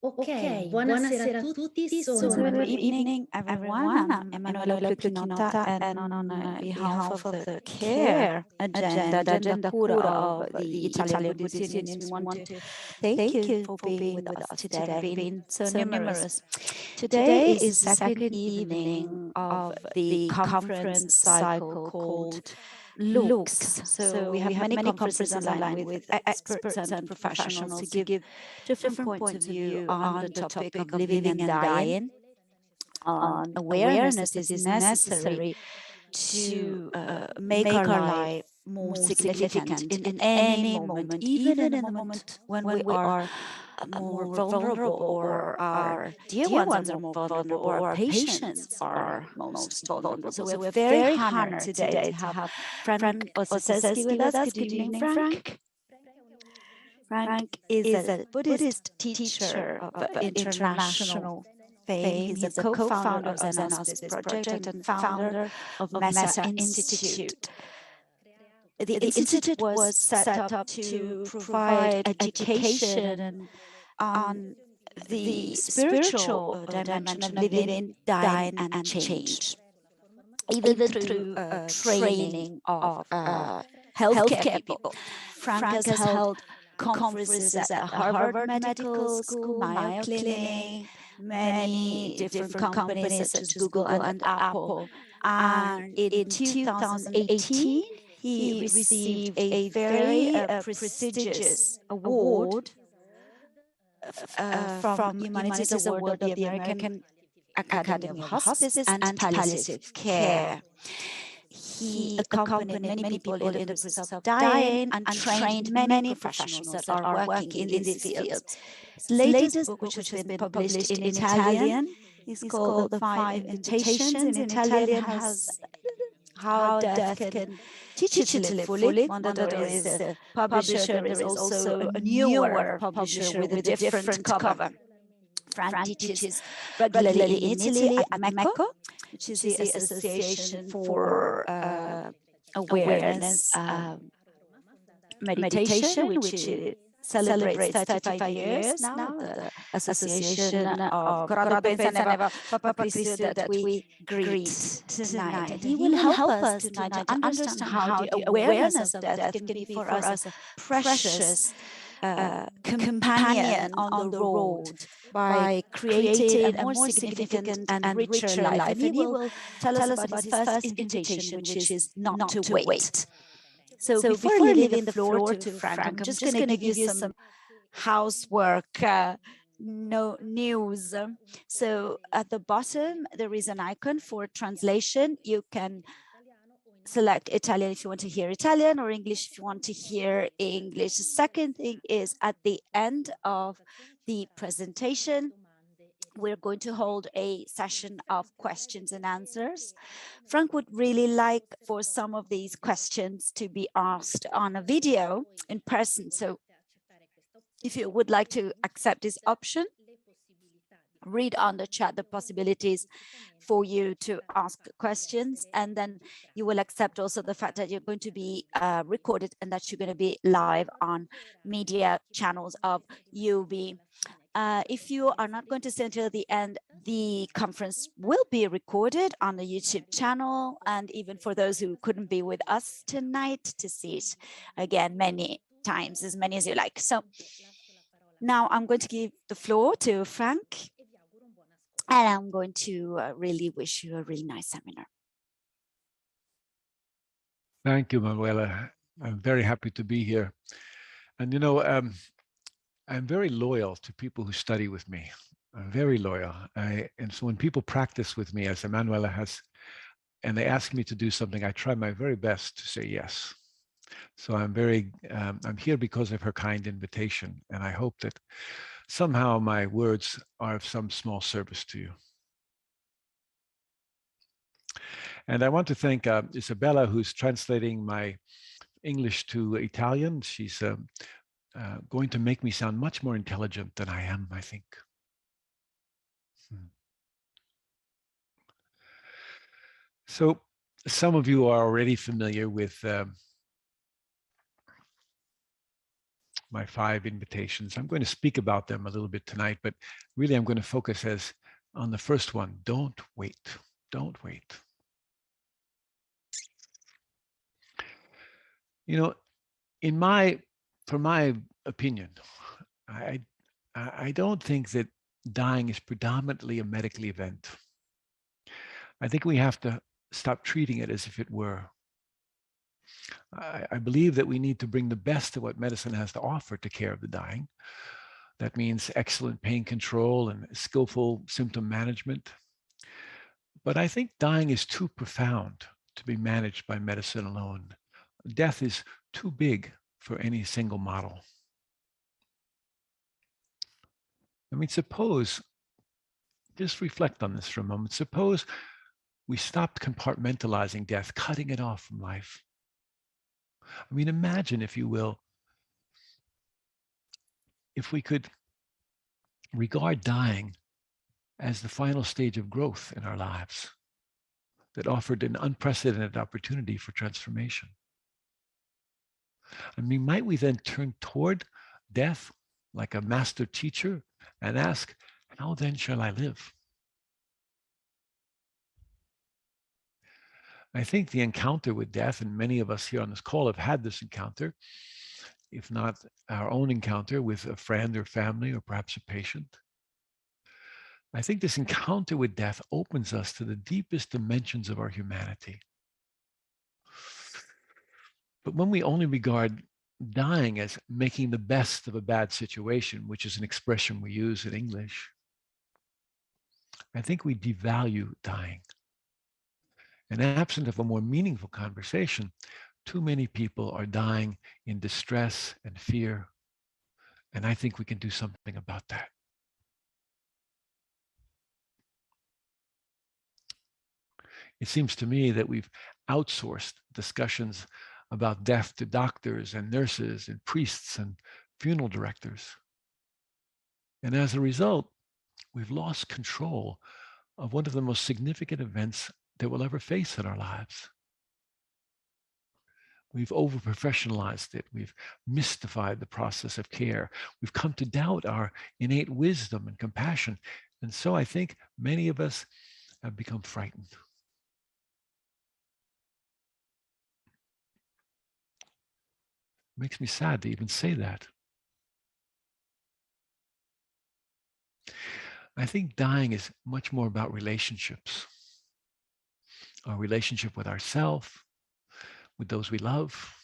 Ok, buonasera a tutti, So sono good evening, everyone. I'm Emanuela Pluchinota, and on behalf of the CARE agenda cura of the Italian Buddhist Union, we want to thank you for being with us today. Have been so numerous. Today is the second evening of the conference cycle called Looks. So we have many conferences online with experts and professionals to give different points of view on the topic of living and dying, on awareness that is necessary to make our life more significant in any moment, even in the moment when we are more vulnerable, or our dear ones are more vulnerable, or our patients are most vulnerable. So we're very honored today to have Frank Ostaseski with us. Good evening, Frank. Frank is a Buddhist teacher of international fame. He's a co-founder of Zen Auspice Project and founder of Mesa Institute. The institute was set up to provide education on the spiritual dimension of living, dying, and change, even through training of healthcare people. Frank has held conferences at the Harvard Medical School, Mayo Clinic, many different companies such as Google and Apple. And in 2018, he received a very prestigious award from Humanities Award of the American Academy of Hospice and Palliative Care. He accompanied many people in the process of dying and trained many professionals that are working in this field. His latest book, which has been published in Italian, is called The Five Invitations. In Italian, has How Death Can Teach You to Live Fully. Mondadori is the publisher. There is also a newer publisher with a different cover. Frank teaches regularly in Italy at MECO, which is the Association for Awareness Meditation, which celebrates 35 years now, the Association of Corrado Pensa Papa Cristo that we greet tonight. And he will help us tonight to understand how the awareness of death can be for us a precious companion on the road by creating a more significant and richer life. And he will tell us about his first invitation, which is not to wait. So before leaving the floor to Frank, I'm just going to give you some housework news. So at the bottom, there is an icon for translation. You can select Italian if you want to hear Italian, or English if you want to hear English. The second thing is, at the end of the presentation, we're going to hold a session of questions and answers. Frank would really like for some of these questions to be asked on a video in person. So if you would like to accept this option, read on the chat the possibilities for you to ask questions, and then you will accept also the fact that you're going to be recorded and that you're going to be live on media channels of UB. If you are not going to stay until the end, the conference will be recorded on the YouTube channel, and even for those who couldn't be with us tonight, to see it again many times, as many as you like. So now I'm going to give the floor to Frank, and I'm going to really wish you a really nice seminar. Thank you, Manuela. I'm very happy to be here. And you know, I'm very loyal to people who study with me. I'm very loyal. And so when people practice with me, as Emanuela has, and they ask me to do something, I try my very best to say yes. So I'm here because of her kind invitation. And I hope that somehow my words are of some small service to you. And I want to thank Isabella, who's translating my English to Italian. She's going to make me sound much more intelligent than I am, I think. So some of you are already familiar with my 5 invitations. I'm going to speak about them a little bit tonight, but really I'm going to focus on the first one. Don't wait. Don't wait. You know, from my opinion, I don't think that dying is predominantly a medical event. I think we have to stop treating it as if it were. I believe that we need to bring the best of what medicine has to offer to care of the dying. That means excellent pain control and skillful symptom management. But I think dying is too profound to be managed by medicine alone. Death is too big for any single model. I mean, just reflect on this for a moment. Suppose we stopped compartmentalizing death, cutting it off from life. I mean, imagine, if you will, if we could regard dying as the final stage of growth in our lives that offered an unprecedented opportunity for transformation. I mean, might we then turn toward death like a master teacher and ask, how then shall I live? I think the encounter with death, and many of us here on this call have had this encounter, if not our own encounter with a friend or family or perhaps a patient. I think this encounter with death opens us to the deepest dimensions of our humanity. But when we only regard dying as making the best of a bad situation, which is an expression we use in English, I think we devalue dying. And absent of a more meaningful conversation, too many people are dying in distress and fear. And I think we can do something about that. It seems to me that we've outsourced discussions about death to doctors and nurses and priests and funeral directors. And as a result, we've lost control of one of the most significant events that we'll ever face in our lives. We've over-professionalized it. We've mystified the process of care. We've come to doubt our innate wisdom and compassion. And so I think many of us have become frightened. It makes me sad to even say that. I think dying is much more about relationships. Our relationship with ourselves, with those we love,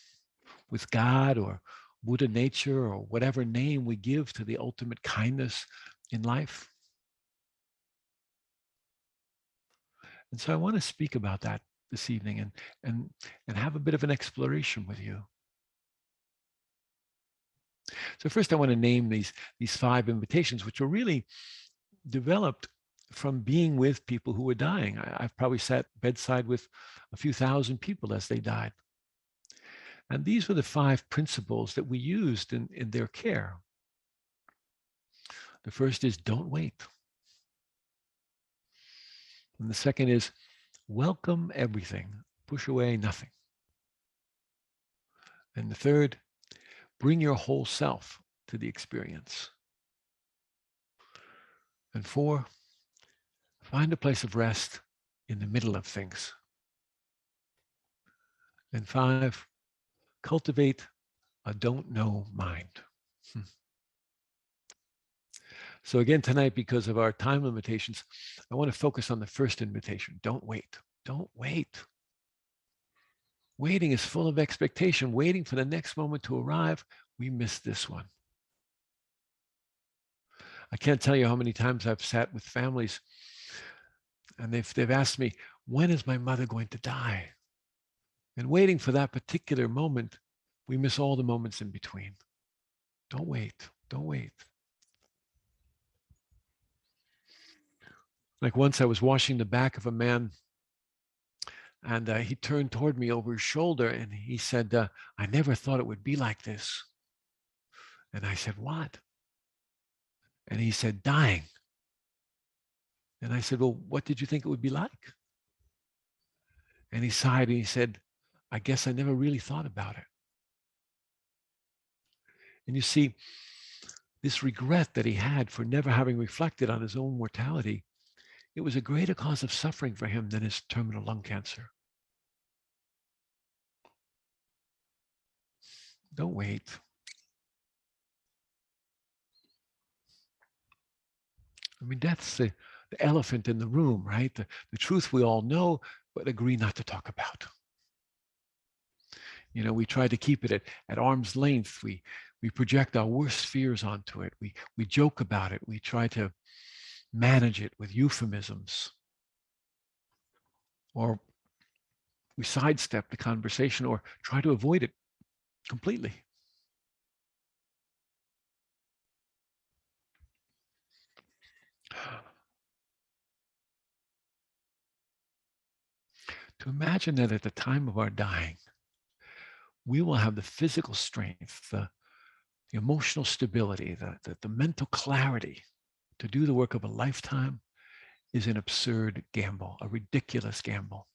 with God or Buddha nature, or whatever name we give to the ultimate kindness in life. And so I want to speak about that this evening and have a bit of an exploration with you. So first I want to name these 5 invitations, which were really developed from being with people who were dying. I've probably sat bedside with a few thousand people as they died. And these were the 5 principles that we used in their care. The first is don't wait. And the second is welcome everything, push away nothing. And the third, bring your whole self to the experience. And 4, find a place of rest in the middle of things. And 5, cultivate a don't know mind. So again tonight, because of our time limitations, I want to focus on the first invitation. Don't wait. Don't wait. Waiting is full of expectation, waiting for the next moment to arrive. We miss this one. I can't tell you how many times I've sat with families and they've asked me, when is my mother going to die? And waiting for that particular moment, we miss all the moments in between. Don't wait. Don't wait. Like once I was washing the back of a man and he turned toward me over his shoulder and he said, I never thought it would be like this. And I said, what? And he said, dying. And I said, well, what did you think it would be like? And he sighed and he said, I guess I never really thought about it. And you see, this regret that he had for never having reflected on his own mortality, it was a greater cause of suffering for him than his terminal lung cancer. Don't wait. I mean, that's the elephant in the room, right? The truth we all know, but agree not to talk about. You know, we try to keep it at arm's length. We project our worst fears onto it. We joke about it. We try to manage it with euphemisms. Or we sidestep the conversation or try to avoid it completely. To imagine that at the time of our dying, we will have the physical strength, the emotional stability, the mental clarity to do the work of a lifetime is an absurd gamble, a ridiculous gamble.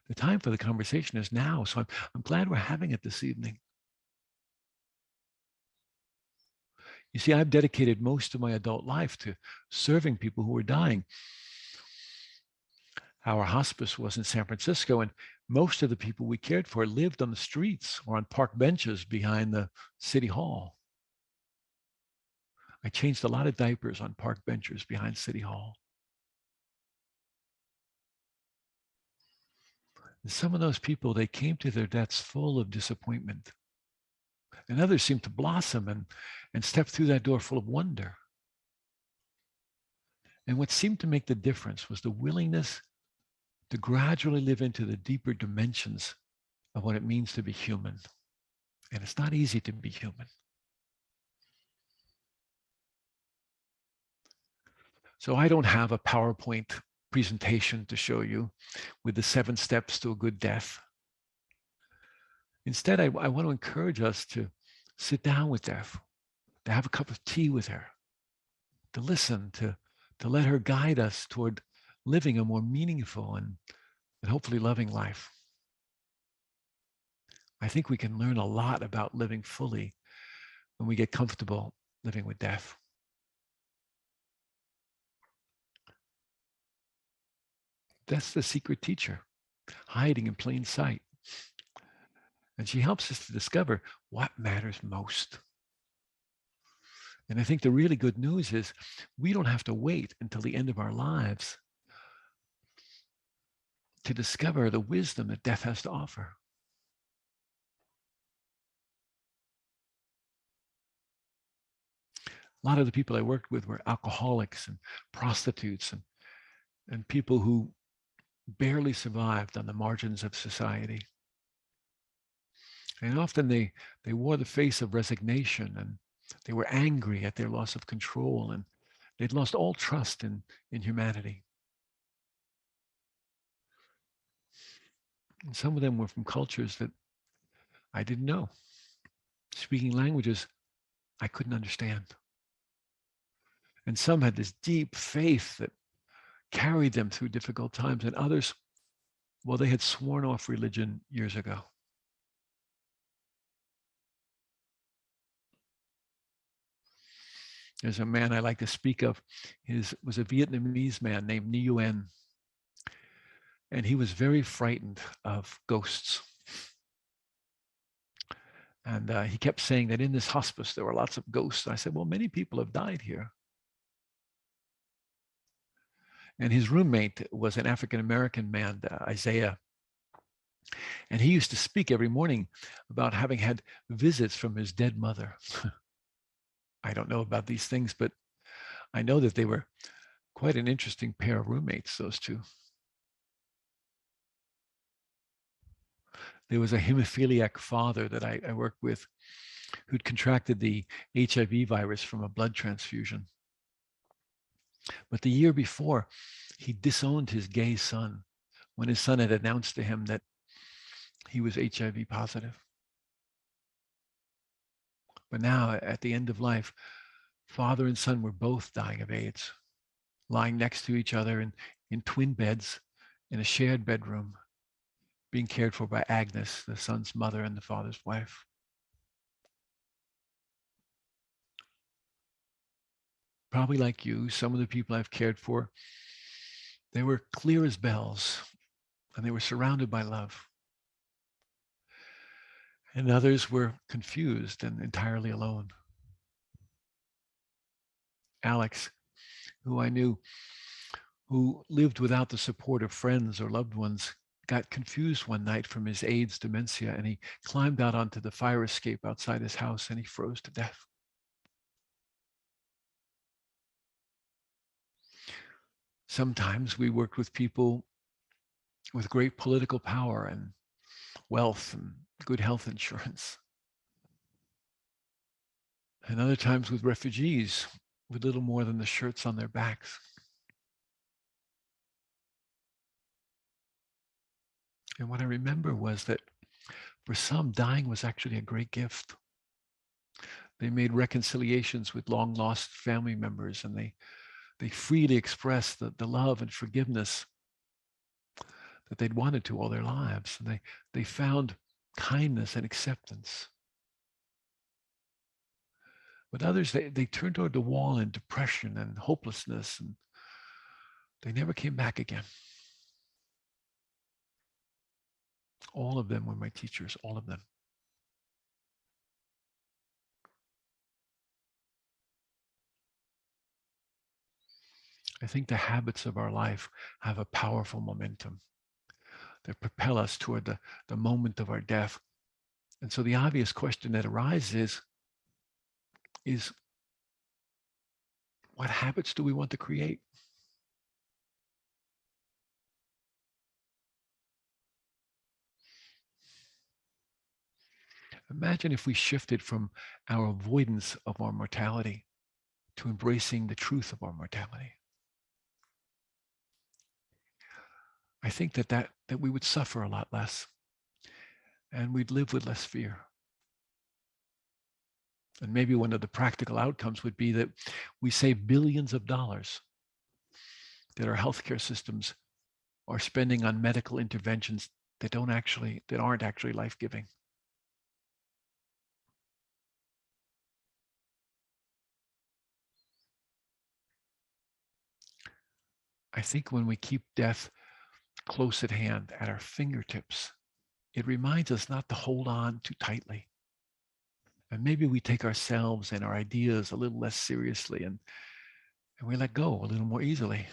The time for the conversation is now, so I'm glad we're having it this evening. You see, I've dedicated most of my adult life to serving people who are dying. Our hospice was in San Francisco, and most of the people we cared for lived on the streets or on park benches behind the city hall. I changed a lot of diapers on park benches behind City Hall. And some of those people, they came to their deaths full of disappointment. And others seemed to blossom and step through that door full of wonder. And what seemed to make the difference was the willingness to gradually live into the deeper dimensions of what it means to be human. And it's not easy to be human. So I don't have a PowerPoint presentation to show you with the 7 steps to a good death. Instead, I want to encourage us to sit down with death, to have a cup of tea with her, to listen, to let her guide us toward living a more meaningful and hopefully loving life. I think we can learn a lot about living fully when we get comfortable living with death. That's the secret teacher, hiding in plain sight. And she helps us to discover what matters most. And I think the really good news is we don't have to wait until the end of our lives to discover the wisdom that death has to offer. A lot of the people I worked with were alcoholics and prostitutes and people who barely survived on the margins of society. And often they wore the face of resignation, and they were angry at their loss of control, and they'd lost all trust in humanity. And some of them were from cultures that I didn't know, speaking languages I couldn't understand. And some had this deep faith that carried them through difficult times, and others, well, they had sworn off religion years ago. There's a man I like to speak of. He was a Vietnamese man named Nguyen. And he was very frightened of ghosts. And he kept saying that in this hospice, there were lots of ghosts. And I said, well, many people have died here. And his roommate was an African-American man, Isaiah. And he used to speak every morning about having had visits from his dead mother. I don't know about these things, but I know that they were quite an interesting pair of roommates, those two. There was a hemophiliac father that I worked with who'd contracted the HIV virus from a blood transfusion. But the year before, he disowned his gay son when his son had announced to him that he was HIV positive. But now, at the end of life, father and son were both dying of AIDS, lying next to each other in twin beds in a shared bedroom, being cared for by Agnes, the son's mother and the father's wife. probably like you, some of the people I've cared for, they were clear as bells and they were surrounded by love. And others were confused and entirely alone. Alex, who I knew, who lived without the support of friends or loved ones, got confused one night from his AIDS dementia, and he climbed out onto the fire escape outside his house and he froze to death. Sometimes we worked with people with great political power and wealth and good health insurance. And other times with refugees with little more than the shirts on their backs. And what I remember was that for some, dying was actually a great gift. They made reconciliations with long lost family members, and they freely expressed the love and forgiveness that they'd wanted to all their lives. And they found kindness and acceptance. But others, they turned toward the wall in depression and hopelessness, and they never came back again. All of them were my teachers, all of them. I think the habits of our life have a powerful momentum that propel us toward the moment of our death. And so the obvious question that arises is what habits do we want to create? Imagine if we shifted from our avoidance of our mortality to embracing the truth of our mortality. I think that we would suffer a lot less and we'd live with less fear. And maybe one of the practical outcomes would be that we save billions of dollars that our healthcare systems are spending on medical interventions that aren't actually life-giving. I think when we keep death close at hand, at our fingertips, it reminds us not to hold on too tightly. And maybe we take ourselves and our ideas a little less seriously, and we let go a little more easily.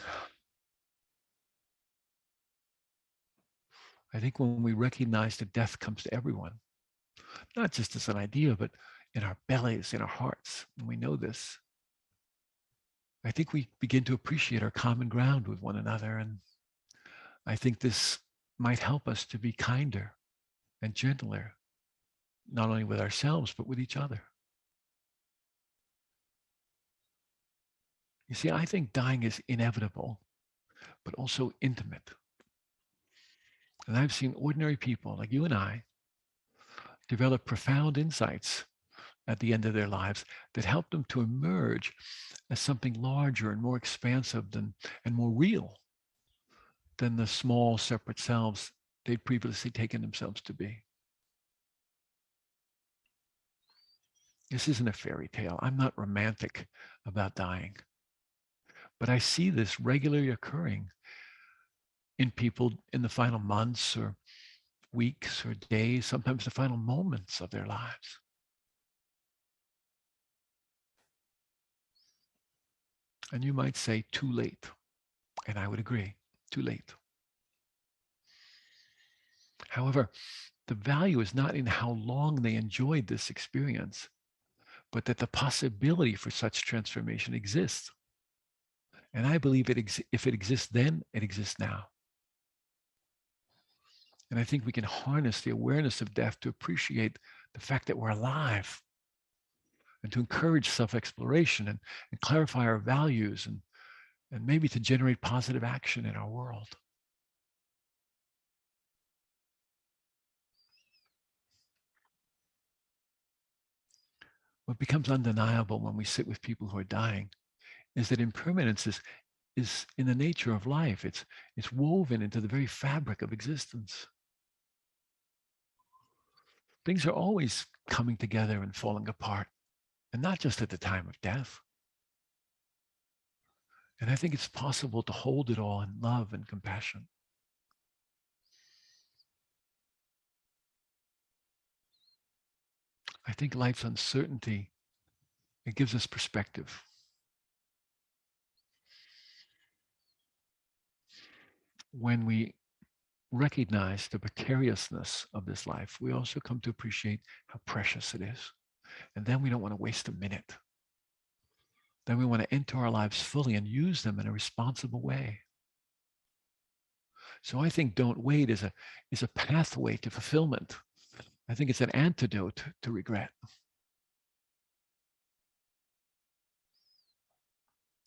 I think when we recognize that death comes to everyone, not just as an idea, but in our bellies, in our hearts, and we know this, I think we begin to appreciate our common ground with one another. And I think this might help us to be kinder and gentler, not only with ourselves, but with each other. You see, I think dying is inevitable, but also intimate. And I've seen ordinary people like you and I develop profound insights at the end of their lives that help them to emerge as something larger and more expansive and more real than the small separate selves they'd previously taken themselves to be. This isn't a fairy tale. I'm not romantic about dying, but I see this regularly occurring in people in the final months or weeks or days, sometimes the final moments of their lives. And you might say too late. And I would agree, too late. However, the value is not in how long they enjoyed this experience, but that the possibility for such transformation exists. And I believe if it exists then, it exists now. And I think we can harness the awareness of death to appreciate the fact that we're alive and to encourage self-exploration and clarify our values and maybe to generate positive action in our world. What becomes undeniable when we sit with people who are dying is that impermanence is in the nature of life. It's woven into the very fabric of existence. Things are always coming together and falling apart, and not just at the time of death. And I think it's possible to hold it all in love and compassion. I think life's uncertainty, it gives us perspective. When we recognize the precariousness of this life, we also come to appreciate how precious it is. And then we don't want to waste a minute. Then we want to enter our lives fully and use them in a responsible way. So I think don't wait is a pathway to fulfillment. I think it's an antidote to regret.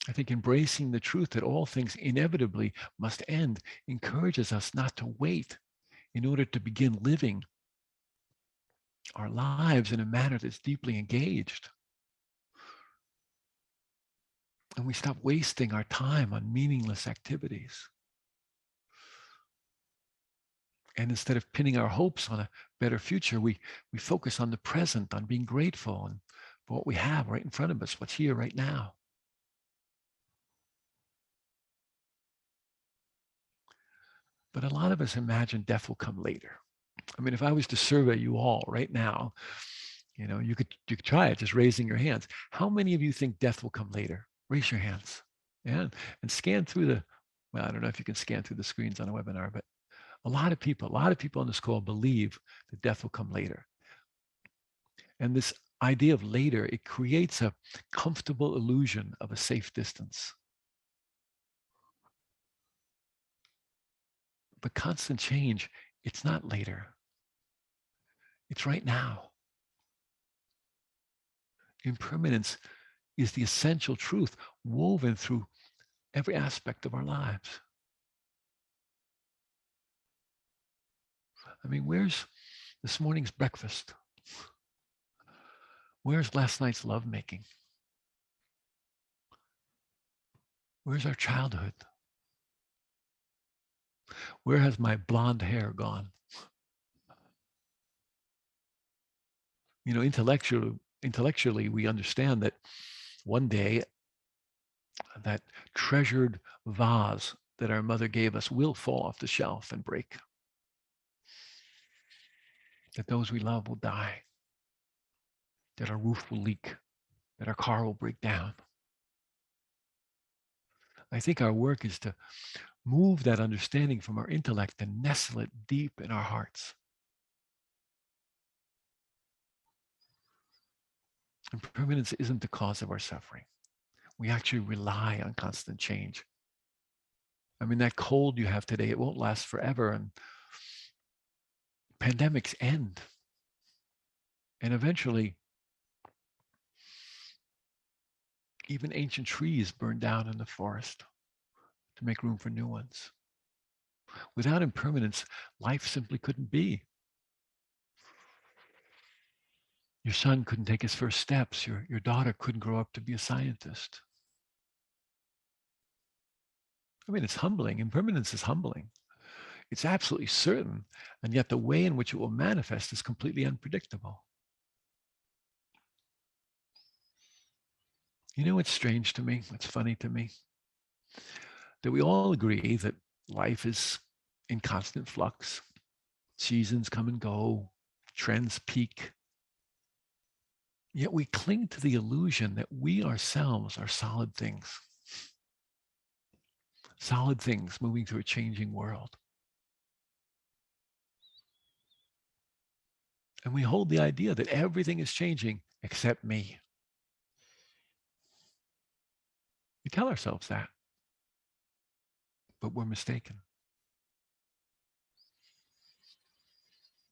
I think embracing the truth that all things inevitably must end encourages us not to wait in order to begin living our lives in a manner that's deeply engaged. And we stop wasting our time on meaningless activities. And instead of pinning our hopes on a better future, we focus on the present, on being grateful and for what we have right in front of us, what's here right now. But a lot of us imagine death will come later. I mean, if I was to survey you all right now, you could try it, just raising your hands. How many of you think death will come later? Raise your hands. Yeah, and scan through well, I don't know if you can scan through the screens on a webinar, but a lot of people on this call believe that death will come later. And this idea of later, it creates a comfortable illusion of a safe distance. But constant change, it's not later. It's right now. Impermanence is the essential truth woven through every aspect of our lives. I mean, where's this morning's breakfast? Where's last night's lovemaking? Where's our childhood? Where has my blonde hair gone? Intellectually, we understand that one day that treasured vase that our mother gave us will fall off the shelf and break. That those we love will die. That our roof will leak. That our car will break down. I think our work is to move that understanding from our intellect and nestle it deep in our hearts. Impermanence isn't the cause of our suffering. We actually rely on constant change. I mean, that cold you have today, it won't last forever, and pandemics end. And eventually, even ancient trees burn down in the forest to make room for new ones. Without impermanence, life simply couldn't be. Your son couldn't take his first steps. Your daughter couldn't grow up to be a scientist. I mean, it's humbling. Impermanence is humbling. It's absolutely certain, and yet the way in which it will manifest is completely unpredictable. You know what's strange to me, what's funny to me? That we all agree that life is in constant flux. Seasons come and go, trends peak. Yet we cling to the illusion that we ourselves are solid things. Solid things moving through a changing world. And we hold the idea that everything is changing except me. We tell ourselves that, but we're mistaken.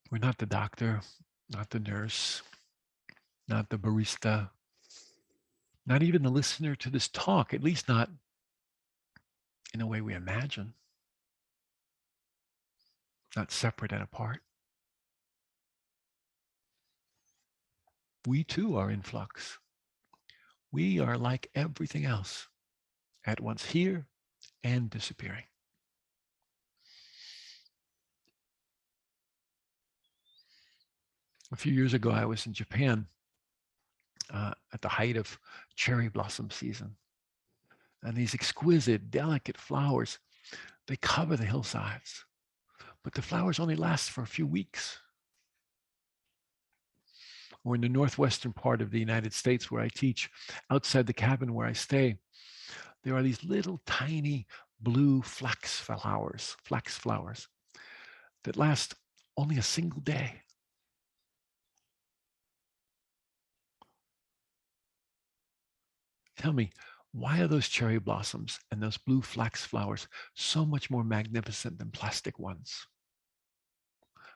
We're not the doctor, not the nurse, not the barista, not even the listener to this talk, at least not in the way we imagine, not separate and apart. We too are in flux. We are like everything else, at once here and disappearing. A few years ago, I was in Japan at the height of cherry blossom season. And these exquisite, delicate flowers, they cover the hillsides. But the flowers only last for a few weeks. Or in the northwestern part of the United States where I teach, outside the cabin where I stay, there are these little tiny blue flax flowers that last only a single day. Tell me, why are those cherry blossoms and those blue flax flowers so much more magnificent than plastic ones?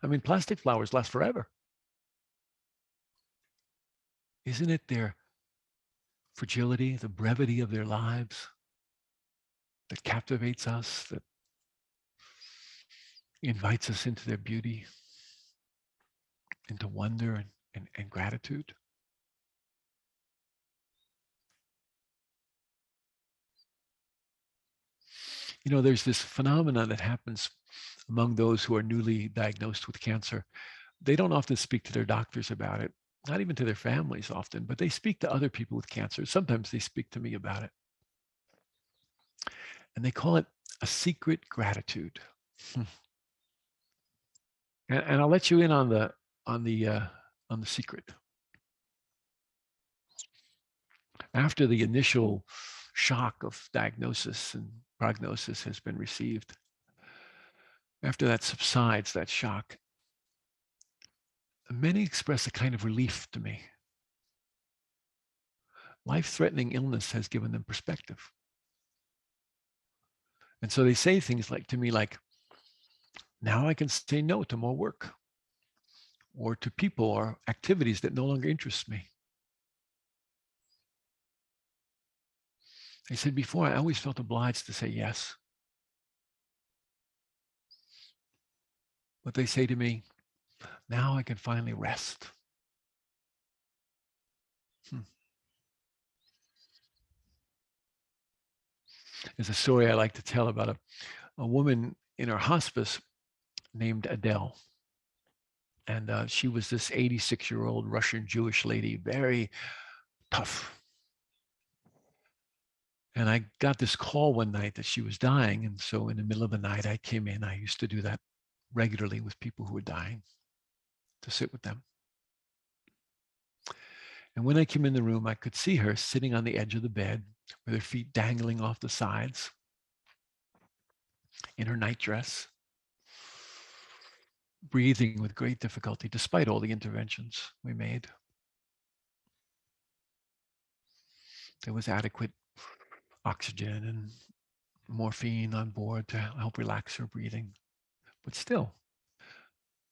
I mean, plastic flowers last forever. Isn't it their fragility, the brevity of their lives that captivates us, that invites us into their beauty, into wonder and gratitude? You know, there's this phenomenon that happens among those who are newly diagnosed with cancer. They don't often speak to their doctors about it, not even to their families often, but they speak to other people with cancer. Sometimes they speak to me about it. And they call it a secret gratitude. And I'll let you in on the secret. After the initial shock of diagnosis and prognosis has been received, after that subsides, that shock, many express a kind of relief to me. Life-threatening illness has given them perspective. And so they say things like to me like, now I can say no to more work or to people or activities that no longer interest me. I said before, I always felt obliged to say yes. But they say to me, now I can finally rest. There's a story I like to tell about a woman in her hospice named Adele. And she was this 86-year-old Russian Jewish lady, very tough. And I got this call one night that she was dying. And so in the middle of the night, I came in. I used to do that regularly with people who were dying, to sit with them. And when I came in the room, I could see her sitting on the edge of the bed with her feet dangling off the sides in her nightdress, breathing with great difficulty, despite all the interventions we made. There was adequate oxygen and morphine on board to help relax her breathing. But still,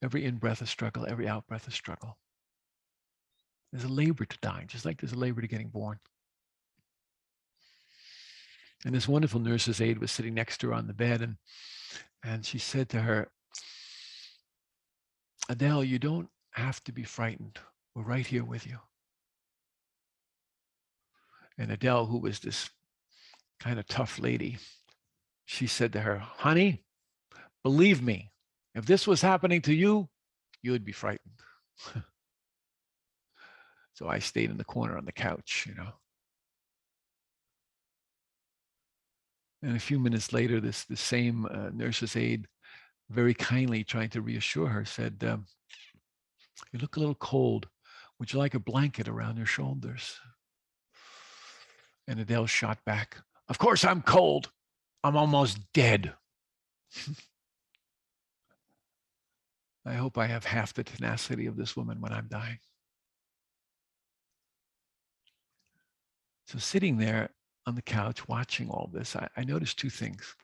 every in-breath a struggle, every out-breath a struggle. There's a labor to dying, just like there's a labor to getting born. And this wonderful nurse's aide was sitting next to her on the bed, and she said to her, Adele, you don't have to be frightened. We're right here with you. And Adele, who was this kind of tough lady, she said to her, honey, believe me, if this was happening to you, you would be frightened. So I stayed in the corner on the couch, you know. And a few minutes later, the same nurse's aide, very kindly trying to reassure her, said, you look a little cold. Would you like a blanket around your shoulders? And Adele shot back, of course I'm cold. I'm almost dead. I hope I have half the tenacity of this woman when I'm dying. So sitting there on the couch watching all this, I noticed two things.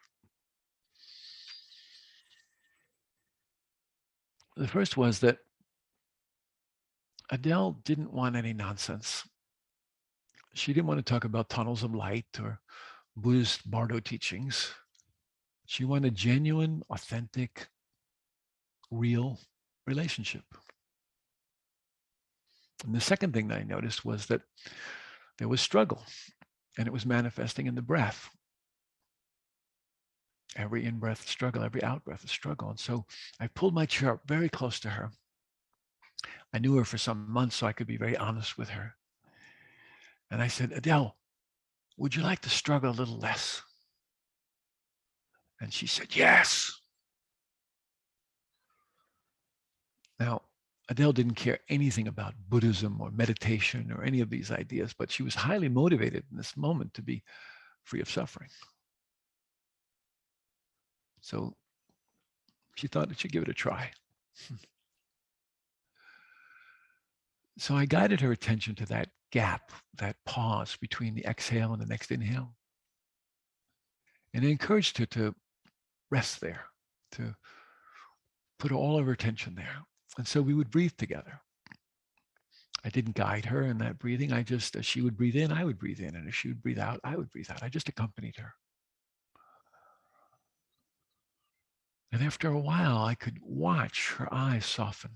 The first was that Adele didn't want any nonsense. She didn't want to talk about tunnels of light or Buddhist Bardo teachings. She wanted genuine, authentic, real relationship. And the second thing that I noticed was that there was struggle, and it was manifesting in the breath. Every in-breath struggle, every out-breath struggle. And so I pulled my chair up very close to her. I knew her for some months, so I could be very honest with her. And I said, Adele, would you like to struggle a little less? And she said, yes. Now, Adele didn't care anything about Buddhism or meditation or any of these ideas, but she was highly motivated in this moment to be free of suffering. So she thought she'd give it a try. So I guided her attention to that gap, that pause between the exhale and the next inhale. And I encouraged her to rest there, to put all of her attention there. And so we would breathe together. I didn't guide her in that breathing. I just, as she would breathe in, I would breathe in. And as she would breathe out, I would breathe out. I just accompanied her. And after a while, I could watch her eyes soften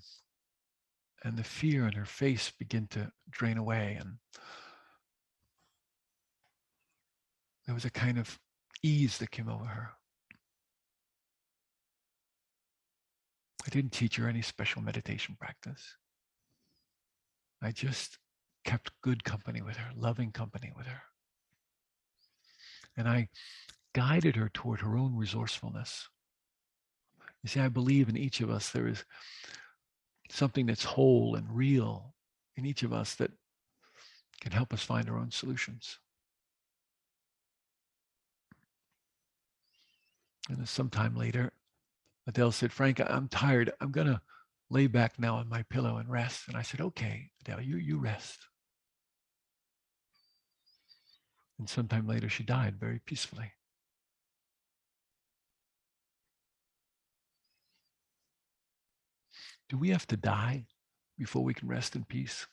and the fear in her face begin to drain away. And there was a kind of ease that came over her. I didn't teach her any special meditation practice. I just kept good company with her, loving company with her. And I guided her toward her own resourcefulness. You see, I believe in each of us there is something that's whole and real in each of us that can help us find our own solutions. And then sometime later, Adele said, Frank, I'm tired. I'm going to lay back now on my pillow and rest. And I said, okay, Adele, you rest. And sometime later, she died very peacefully. Do we have to die before we can rest in peace?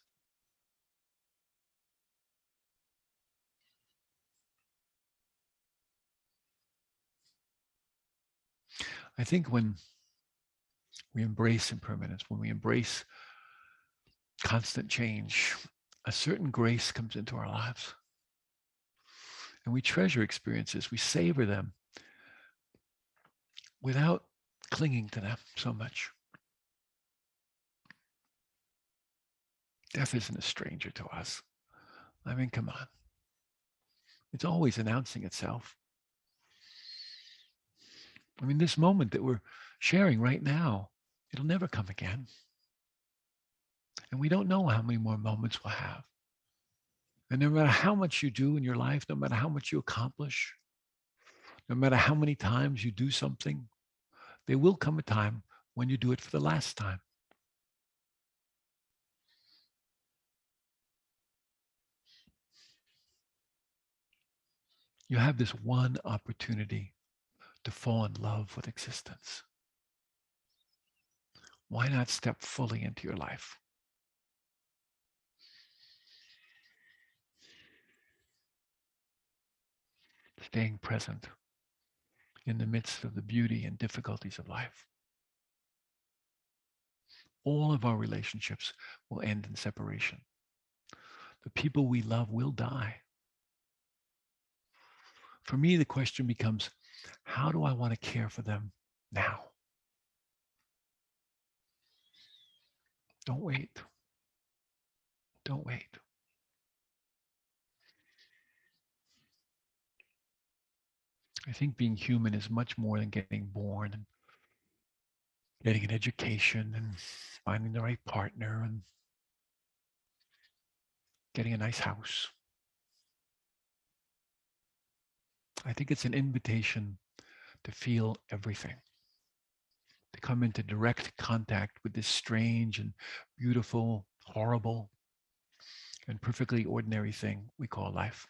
I think when we embrace impermanence, when we embrace constant change, a certain grace comes into our lives. And we treasure experiences. We savor them without clinging to them so much. Death isn't a stranger to us. I mean, come on. It's always announcing itself. I mean, this moment that we're sharing right now, it'll never come again. And we don't know how many more moments we'll have. And no matter how much you do in your life, no matter how much you accomplish, no matter how many times you do something, there will come a time when you do it for the last time. You have this one opportunity to fall in love with existence. Why not step fully into your life? Staying present in the midst of the beauty and difficulties of life. All of our relationships will end in separation. The people we love will die. For me, the question becomes, how do I want to care for them now? Don't wait. Don't wait. I think being human is much more than getting born and getting an education and finding the right partner and getting a nice house. I think it's an invitation to feel everything, to come into direct contact with this strange and beautiful, horrible, and perfectly ordinary thing we call life.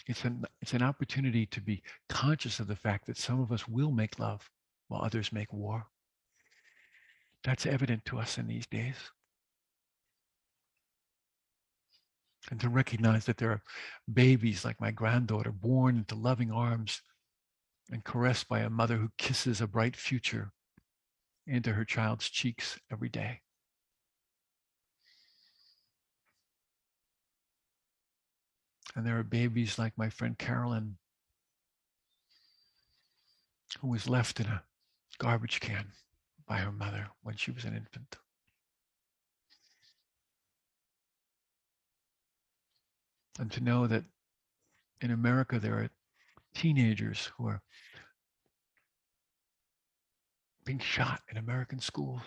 It's an opportunity to be conscious of the fact that some of us will make love while others make war. That's evident to us in these days. And to recognize that there are babies like my granddaughter born into loving arms and caressed by a mother who kisses a bright future into her child's cheeks every day. And there are babies like my friend Carolyn, who was left in a garbage can by her mother when she was an infant. and to know that in America there are teenagers who are being shot in American schools,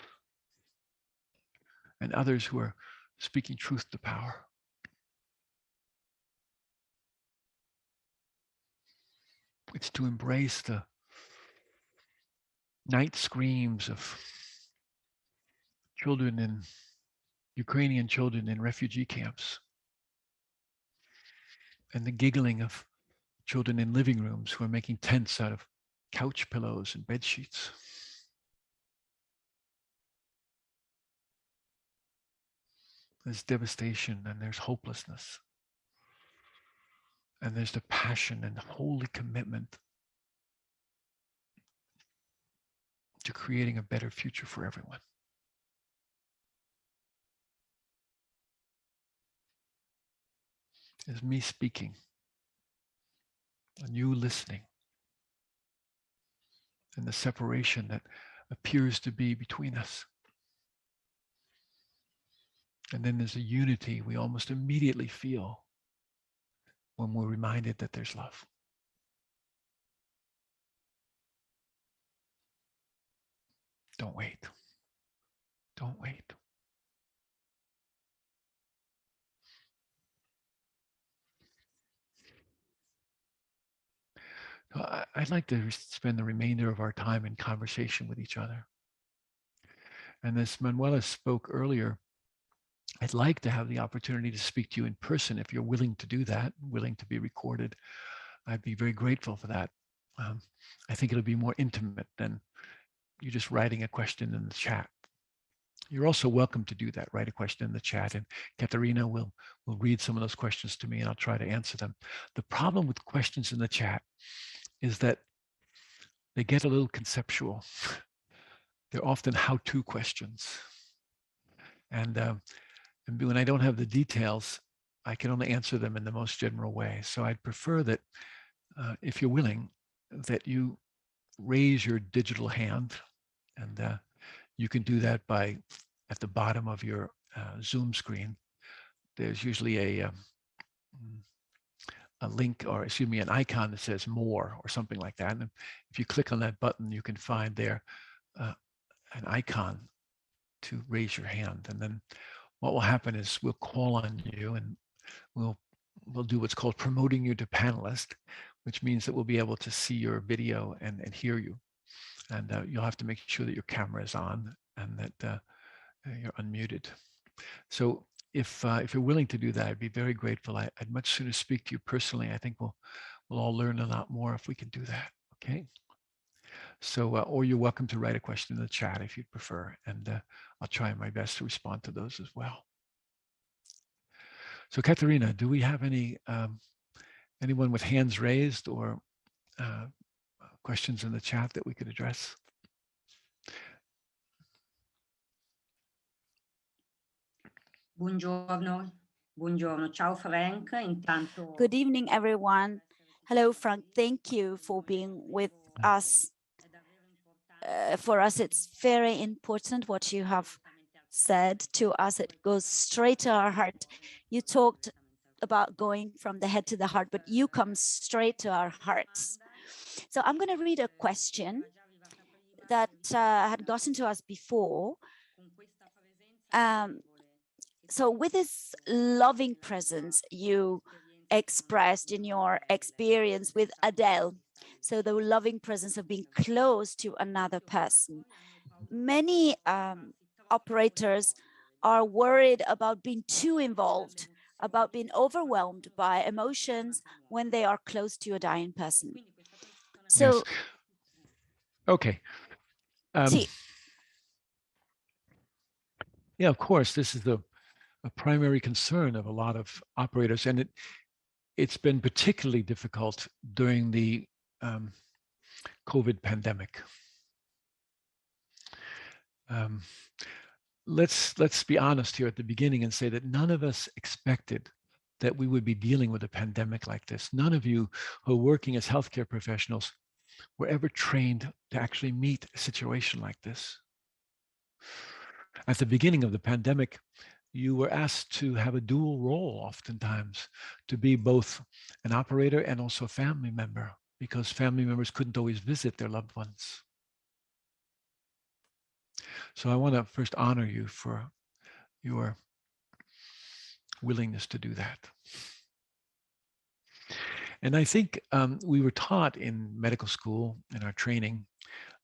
and others who are speaking truth to power. It's to embrace the night screams of children in Ukrainian children in refugee camps, and the giggling of children in living rooms who are making tents out of couch pillows and bed sheets. There's devastation and there's hopelessness. And there's the passion and holy commitment to creating a better future for everyone. It's me speaking and you listening, and the separation that appears to be between us. And then there's a unity we almost immediately feel when we're reminded that there's love. Don't wait. Don't wait. So I'd like to spend the remainder of our time in conversation with each other. And as Manuela spoke earlier, I'd like to have the opportunity to speak to you in person if you're willing to do that, willing to be recorded. I'd be very grateful for that. I think it'll be more intimate than you just writing a question in the chat. You're also welcome to do that, write a question in the chat, and Katerina will read some of those questions to me and I'll try to answer them. The problem with questions in the chat is that they get a little conceptual. They're often how-to questions. And when I don't have the details, I can only answer them in the most general way. So I'd prefer that if you're willing, that you raise your digital hand, and you can do that by at the bottom of your Zoom screen. There's usually a link, or excuse me, an icon that says more or something like that. And if you click on that button, you can find there an icon to raise your hand. And then what will happen is we'll call on you and we'll do what's called promoting you to panelist, which means that we'll be able to see your video and hear you. And you'll have to make sure that your camera is on and that you're unmuted. So if you're willing to do that, I'd be very grateful. I'd much sooner speak to you personally. I think we'll all learn a lot more if we can do that. Okay. So, or you're welcome to write a question in the chat if you'd prefer, and I'll try my best to respond to those as well. So, Katerina, do we have anyone with hands raised or questions in the chat that we could address? Buongiorno. Buongiorno. Ciao Frank. Intanto. Good evening, everyone. Hello, Frank. Thank you for being with us. For us, it's very important what you have said to us. It goes straight to our heart. You talked about going from the head to the heart, but you come straight to our hearts. So I'm going to read a question that had gotten to us before. So with this loving presence you expressed in your experience with Adele, so the loving presence of being close to another person, many operators are worried about being too involved, about being overwhelmed by emotions when they are close to a dying person. So, yes. Okay. Yeah, of course, this is a primary concern of a lot of operators, and it's been particularly difficult during the COVID pandemic. Let's be honest here at the beginning and say that none of us expected that we would be dealing with a pandemic like this. None of you who are working as healthcare professionals were ever trained to actually meet a situation like this. At the beginning of the pandemic, you were asked to have a dual role oftentimes, to be both an operator and also a family member, because family members couldn't always visit their loved ones. So I want to first honor you for your willingness to do that. And I think we were taught in medical school, in our training,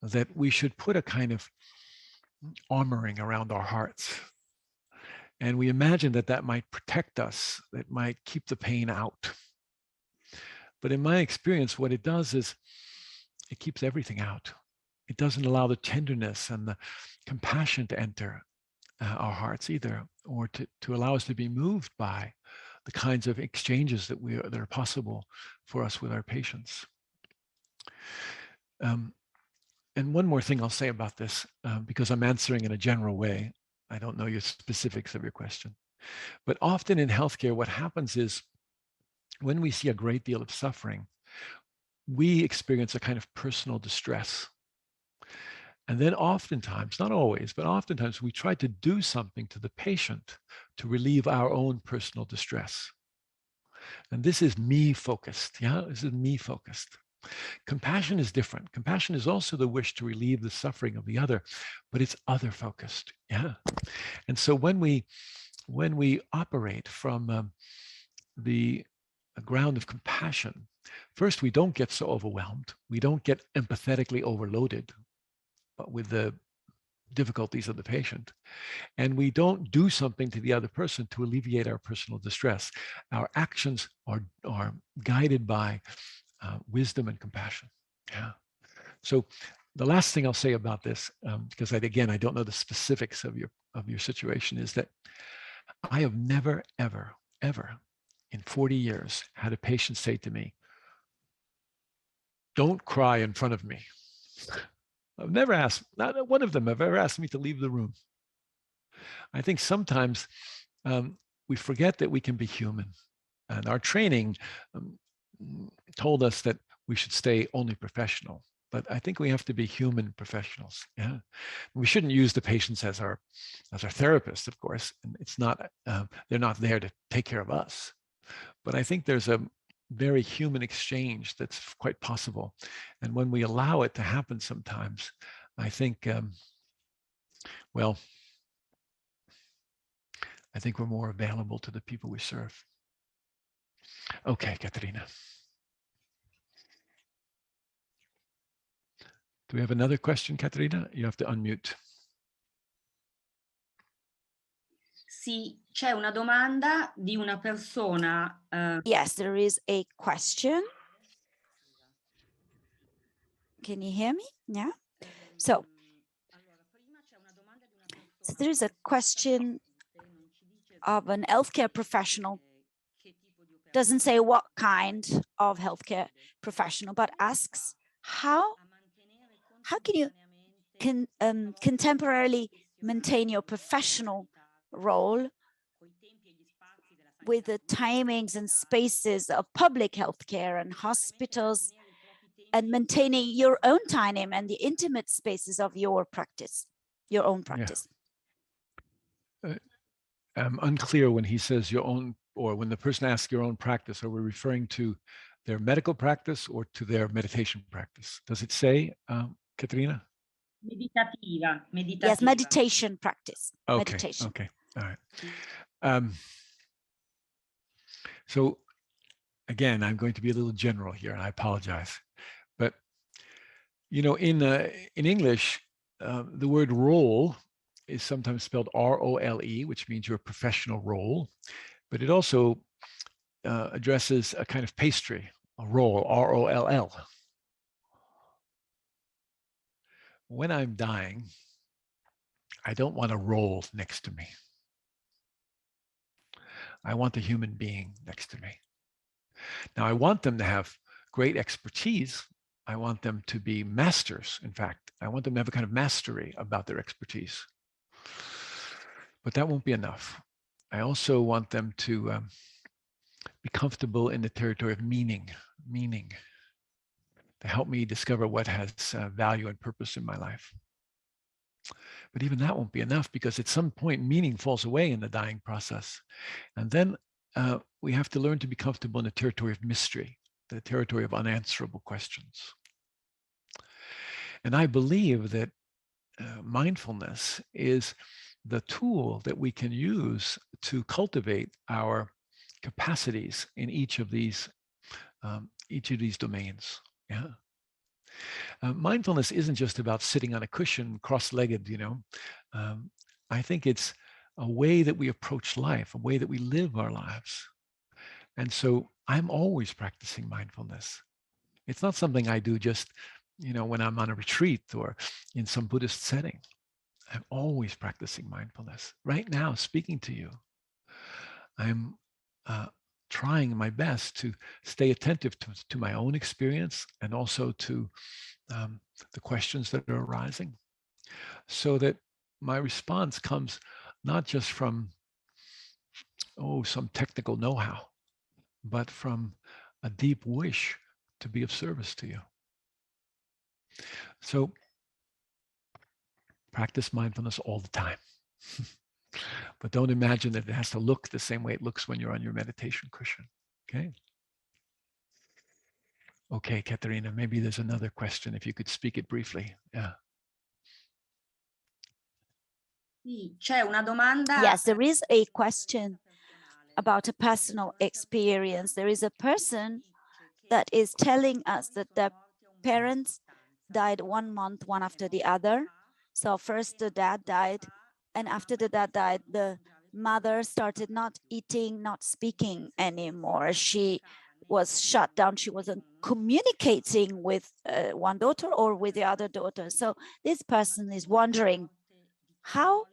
that we should put a kind of armoring around our hearts. And we imagine that that might protect us, that might keep the pain out. But in my experience, what it does is it keeps everything out. It doesn't allow the tenderness and the compassion to enter our hearts either, or to allow us to be moved by the kinds of exchanges that are possible for us with our patients. And one more thing I'll say about this, because I'm answering in a general way. I don't know your specifics of your question. But often in healthcare, what happens is when we see a great deal of suffering, we experience a kind of personal distress. And then oftentimes, not always, but oftentimes we try to do something to the patient to relieve our own personal distress. And this is me focused. Yeah, this is me focused. Compassion is different. Compassion is also the wish to relieve the suffering of the other, but it's other focused. Yeah. And so when we operate from the ground of compassion, first, we don't get so overwhelmed. We don't get empathetically overloaded with the difficulties of the patient. And we don't do something to the other person to alleviate our personal distress. Our actions are guided by wisdom and compassion. Yeah. So the last thing I'll say about this, because I don't know the specifics of your situation, is that I have never, ever, ever in 40 years had a patient say to me, "Don't cry in front of me." I've never asked, not one of them have ever asked me to leave the room. I think sometimes we forget that we can be human. And our training told us that we should stay only professional. But I think we have to be human professionals. Yeah, we shouldn't use the patients as our therapists, of course. And it's not they're not there to take care of us. But I think there's a very human exchange that's quite possible, and when we allow it to happen, sometimes I think, well, I think we're more available to the people we serve. Okay, Katerina. Do we have another question, Katerina? You have to unmute. Sì, c'è una domanda di una persona. Yes, there is a question. Can you hear me? Yeah. So there is a question of an healthcare professional. Doesn't say what kind of healthcare professional, but asks how can you contemporarily maintain your professional role with the timings and spaces of public healthcare and hospitals, and maintaining your own time and the intimate spaces of your practice, your own practice. Yeah. I'm unclear when he says your own, or when the person asks your own practice, are we referring to their medical practice or to their meditation practice? Does it say, Katerina? Meditativa. Yes, meditation practice. Okay, meditation. Okay, all right. So again, I'm going to be a little general here, and I apologize. But, you know, in English, the word role is sometimes spelled R-O-L-E, which means your professional role, but it also addresses a kind of pastry, a roll, R-O-L-L. When I'm dying, I don't want a roll next to me. I want a human being next to me. Now, I want them to have great expertise. I want them to be masters. In fact, I want them to have a kind of mastery about their expertise. But that won't be enough. I also want them to be comfortable in the territory of meaning, to help me discover what has value and purpose in my life. But even that won't be enough, because at some point meaning falls away in the dying process. And then we have to learn to be comfortable in the territory of mystery, the territory of unanswerable questions. And I believe that mindfulness is the tool that we can use to cultivate our capacities in each of these domains. Yeah. Mindfulness isn't just about sitting on a cushion cross-legged, you know. I think it's a way that we approach life, a way that we live our lives. And so I'm always practicing mindfulness. It's not something I do just, you know, when I'm on a retreat or in some Buddhist setting. I'm always practicing mindfulness. Right now, speaking to you, I'm trying my best to stay attentive to my own experience, and also to the questions that are arising, so that my response comes not just from, some technical know-how, but from a deep wish to be of service to you. So practice mindfulness all the time. But don't imagine that it has to look the same way it looks when you're on your meditation cushion. Okay? Okay, Katerina, maybe there's another question, if you could speak it briefly. Yeah. C'è una domanda. Yes, there is a question about a personal experience. There is a person that is telling us that their parents died 1 month, one after the other. So first the dad died, and after the dad died, the mother started not eating, not speaking anymore. She was shut down. She wasn't communicating with one daughter or with the other daughter. So this person is wondering, how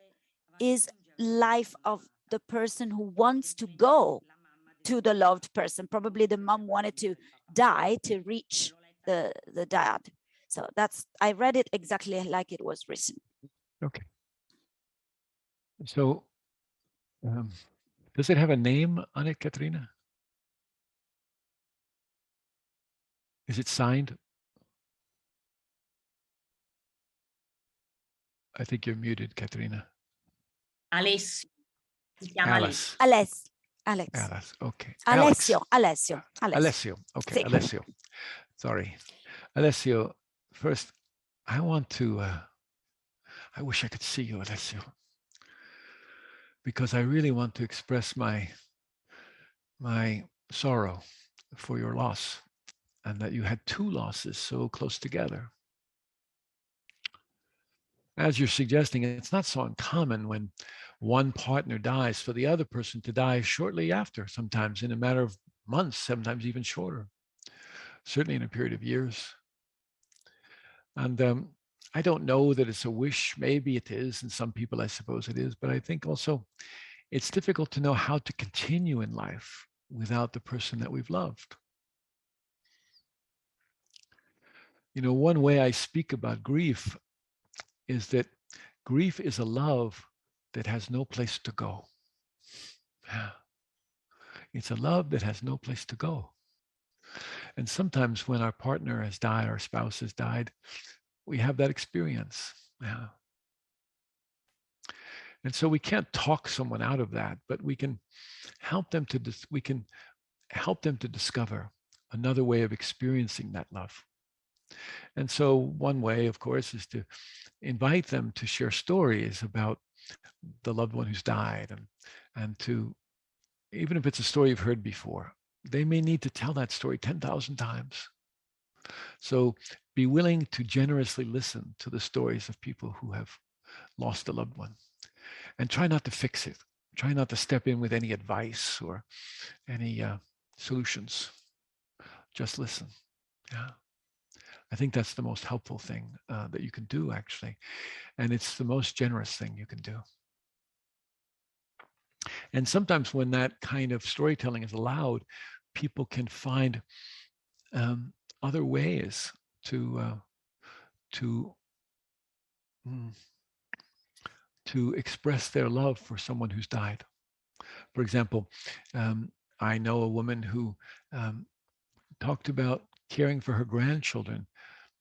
is life of the person who wants to go to the loved person? Probably the mom wanted to die to reach the dad. So I read it exactly like it was written. Okay. So does it have a name on it, Katerina? Is it signed? I think you're muted, Katerina. Alessio. Si chiama Alice. Alex. Alice. Okay. Alessio. Alessio. Okay. Sì. Alessio. Sorry. Alessio, first, I want to, I wish I could see you, Alessio, because I really want to express my sorrow for your loss, and that you had 2 losses so close together. As you're suggesting, it's not so uncommon when one partner dies for the other person to die shortly after, sometimes in a matter of months, sometimes even shorter, certainly in a period of years. And I don't know that it's a wish. Maybe it is, and some people, I suppose it is, but I think also it's difficult to know how to continue in life without the person that we've loved. You know, one way I speak about grief is that grief is a love that has no place to go. It's a love that has no place to go. And sometimes when our partner has died, our spouse has died, we have that experience. Yeah. And so we can't talk someone out of that, but we can help them to discover another way of experiencing that love. And so one way, of course, is to invite them to share stories about the loved one who's died, and to, even if it's a story you've heard before, they may need to tell that story 10,000 times. So be willing to generously listen to the stories of people who have lost a loved one, and try not to fix it. Try not to step in with any advice or any solutions. Just listen. Yeah. I think that's the most helpful thing that you can do, actually. And it's the most generous thing you can do. And sometimes when that kind of storytelling is allowed, people can find other ways to express their love for someone who's died. For example, I know a woman who talked about caring for her grandchildren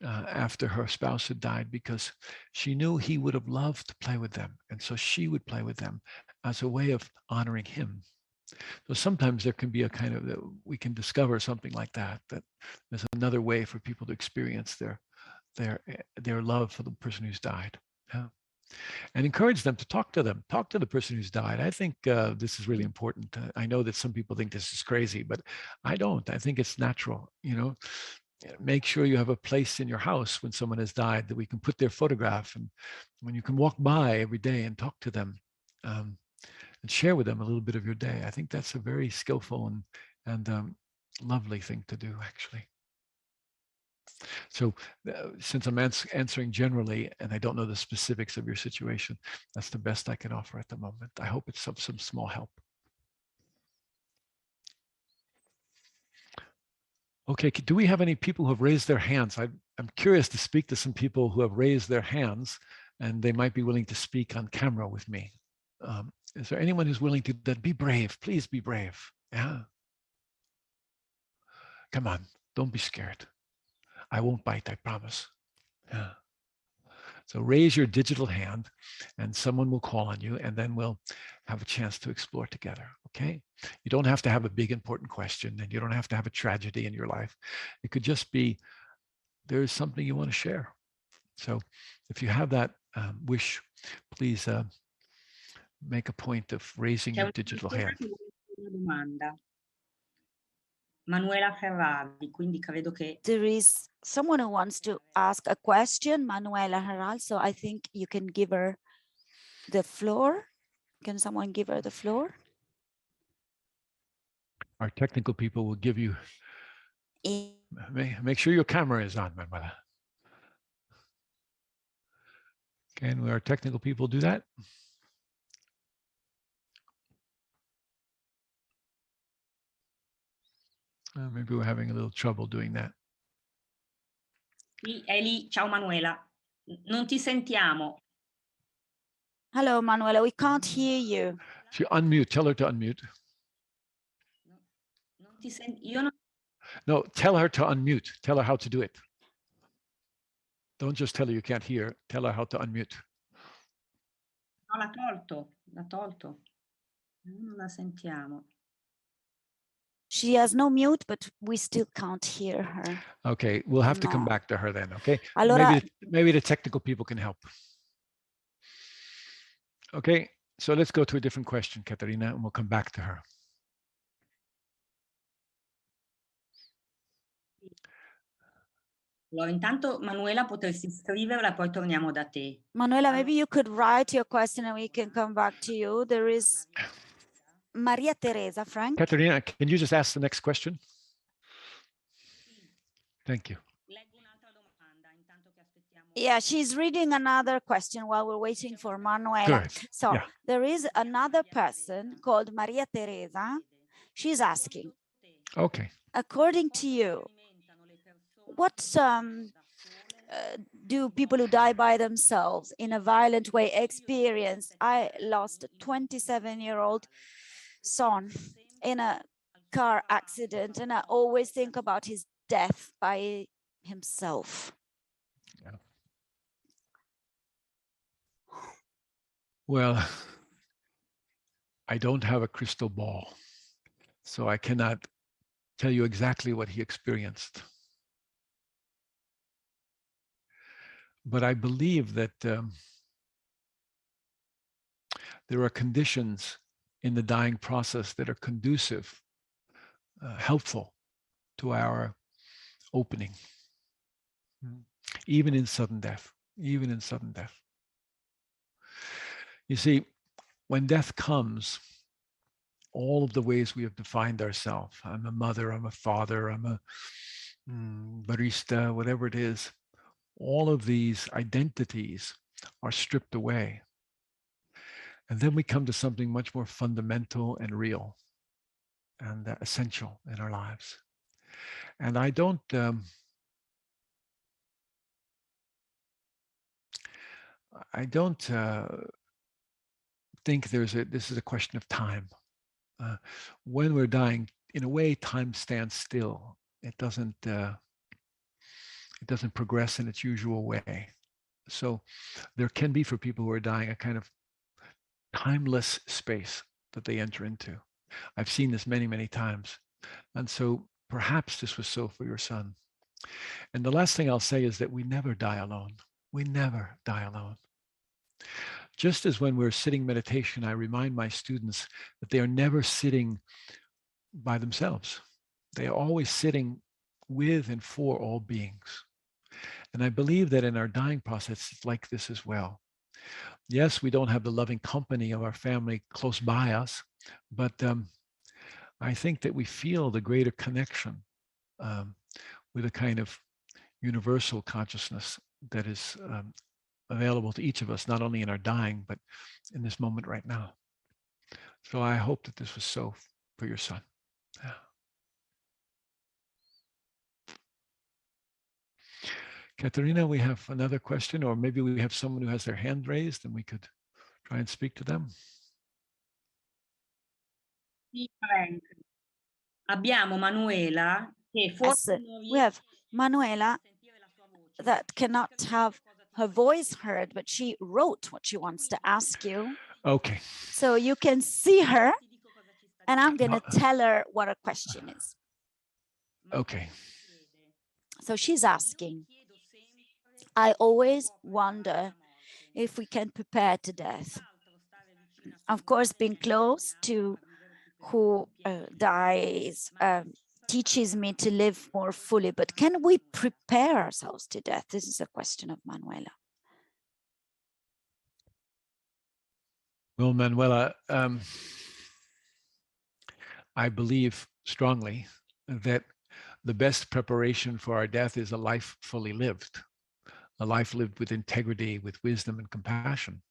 after her spouse had died, because she knew he would have loved to play with them. And so she would play with them as a way of honoring him. So sometimes there can be a kind of, we can discover something like that, that there's another way for people to experience their love for the person who's died. Yeah. And encourage them to talk to them, talk to the person who's died. I think this is really important. I know that some people think this is crazy, but I don't. I think it's natural, you know. Make sure you have a place in your house when someone has died that we can put their photograph, and when you can walk by every day and talk to them, and share with them a little bit of your day. I think that's a very skillful and lovely thing to do, actually. So since I'm answering generally and I don't know the specifics of your situation, that's the best I can offer at the moment. I hope it's of some small help. Okay, do we have any people who have raised their hands? I'm curious to speak to some people who have raised their hands, and they might be willing to speak on camera with me. Is there anyone who's willing to that? Be brave, please be brave. Yeah. Come on, don't be scared. I won't bite, I promise. Yeah. So raise your digital hand and someone will call on you, and then we'll have a chance to explore together, okay? You don't have to have a big important question, and you don't have to have a tragedy in your life. It could just be there's something you want to share. So if you have that wish, please make a point of raising your digital hand. Manuela Ferrari, quindi credo che... There is someone who wants to ask a question, Manuela Herral, so I think you can give her the floor. Can someone give her the floor? Our technical people will give you... Make sure your camera is on, Manuela. Can our technical people do that? Maybe we're having a little trouble doing that. Sì, è lì. Ciao Manuela. Non ti sentiamo. Hello, Manuela, we can't hear you. She unmute. Tell her to unmute. Non ti io non... No, tell her to unmute. Tell her how to do it. Don't just tell her you can't hear. Tell her how to unmute. No, l'ha tolto. L'ha tolto. Non la sentiamo. She has no mute, but we still can't hear her. Okay, we'll have to come back to her then, okay? Allora, maybe the technical people can help. Okay, so let's go to a different question, Katerina, and we'll come back to her. Allora, intanto Manuela potresti scriverla, poi torniamo da te. Manuela, maybe you could write your question and we can come back to you. There is Maria Teresa, Frank. Katerina, can you just ask the next question? Thank you. Yeah, she's reading another question while we're waiting for Manuela. Good. So Yeah. there is another person called Maria Teresa. She's asking, okay, according to you, what do people who die by themselves in a violent way experience? I lost a 27-year-old son in a car accident, and I always think about his death by himself. Yeah. Well, I don't have a crystal ball, so I cannot tell you exactly what he experienced. But I believe that there are conditions in the dying process that are conducive, helpful to our opening, even in sudden death, even in sudden death. You see, when death comes, all of the ways we have defined ourselves, I'm a mother, I'm a father, I'm a barista, whatever it is, all of these identities are stripped away. And then we come to something much more fundamental and real and essential in our lives. And I don't think this is a question of time. When we're dying, in a way, time stands still. It doesn't It doesn't progress in its usual way. So there can be, for people who are dying, a kind of timeless space that they enter into. I've seen this many, many times. And so perhaps this was so for your son. And the last thing I'll say is that we never die alone. We never die alone. Just as when we're sitting meditation, I remind my students that they are never sitting by themselves. They are always sitting with and for all beings. And I believe that in our dying process, it's like this as well. Yes, we don't have the loving company of our family close by us, but I think that we feel the greater connection with a kind of universal consciousness that is available to each of us, not only in our dying, but in this moment right now. So I hope that this was so for your son. Yeah. Katerina, we have another question, or maybe we have someone who has their hand raised and we could try and speak to them. Abbiamo Manuela che forse non We have riesce Manuela a sentire la sua voce. that cannot have her voice heard, but she wrote what she wants to ask you. Okay. So you can see her, and I'm going to tell her what her question is. Okay. So she's asking, I always wonder if we can prepare to death. Of course, being close to who dies teaches me to live more fully, but can we prepare ourselves to death? This is a question of Manuela. Well, Manuela, I believe strongly that the best preparation for our death is a life fully lived, a life lived with integrity, with wisdom and compassion.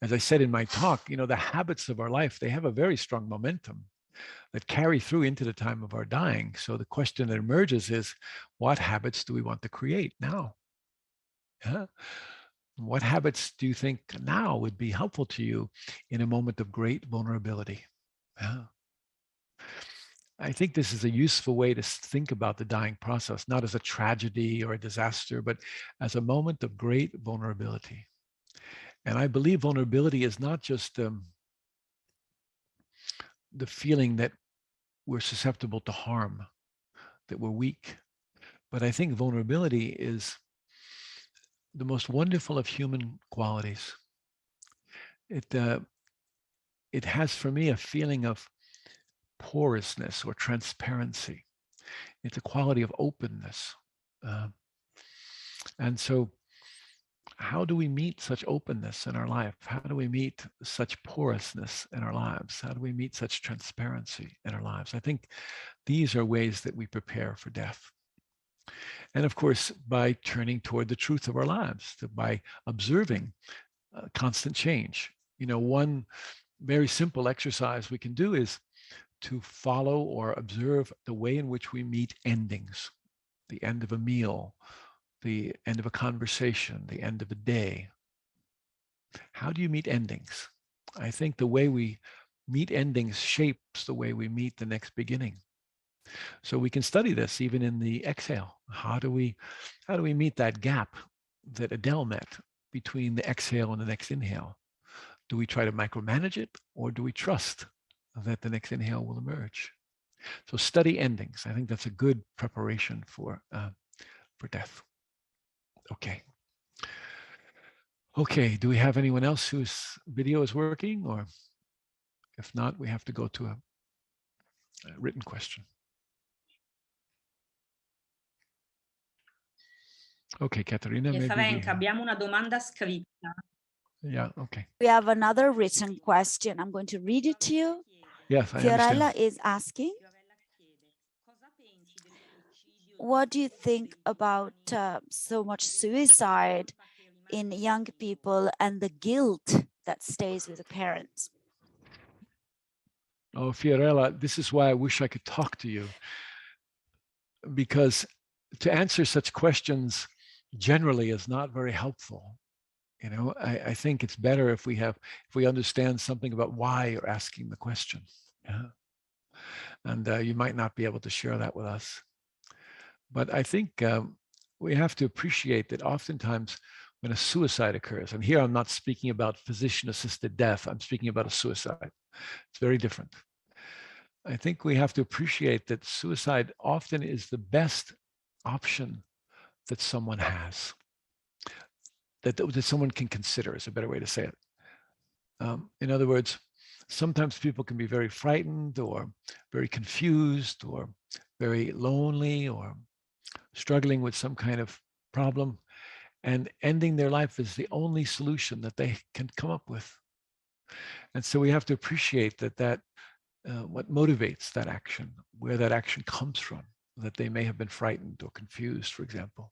As I said in my talk, the habits of our life, they have a very strong momentum that carry through into the time of our dying. So the question that emerges is, what habits do we want to create now? Yeah? What habits do you think now would be helpful to you in a moment of great vulnerability? Yeah. I think this is a useful way to think about the dying process, not as a tragedy or a disaster, but as a moment of great vulnerability. And I believe vulnerability is not just the feeling that we're susceptible to harm, that we're weak, but I think vulnerability is the most wonderful of human qualities. It has for me a feeling of porousness or transparency. It's a quality of openness. And so how do we meet such openness in our life? How do we meet such porousness in our lives? How do we meet such transparency in our lives? I think these are ways that we prepare for death. And of course, by turning toward the truth of our lives, by observing constant change. One very simple exercise we can do is to follow or observe the way in which we meet endings, the end of a meal, the end of a conversation, the end of a day. How do you meet endings? I think the way we meet endings shapes the way we meet the next beginning. So we can study this even in the exhale. How do we meet that gap that Adele met between the exhale and the next inhale? Do we try to micromanage it, or do we trust that the next inhale will emerge? So study endings. I think that's a good preparation for death. Okay. Okay, do we have anyone else whose video is working? Or if not, we have to go to a written question. Okay, Caterina, maybe Frank, abbiamo una domanda scritta. Yeah, okay. We have another written question. I'm going to read it to you. Yes, I Fiorella understand. is asking, what do you think about so much suicide in young people and the guilt that stays with the parents? Oh, Fiorella, this is why I wish I could talk to you. Because to answer such questions generally is not very helpful. I think it's better if we understand something about why you're asking the question. Yeah? And you might not be able to share that with us. But I think we have to appreciate that oftentimes when a suicide occurs, and here I'm not speaking about physician-assisted death, I'm speaking about a suicide. It's very different. I think we have to appreciate that suicide often is the best option that someone has, that someone can consider is a better way to say it. In other words, sometimes people can be very frightened or very confused or very lonely or struggling with some kind of problem, and ending their life is the only solution that they can come up with. And so we have to appreciate that what motivates that action, where that action comes from, that they may have been frightened or confused, for example.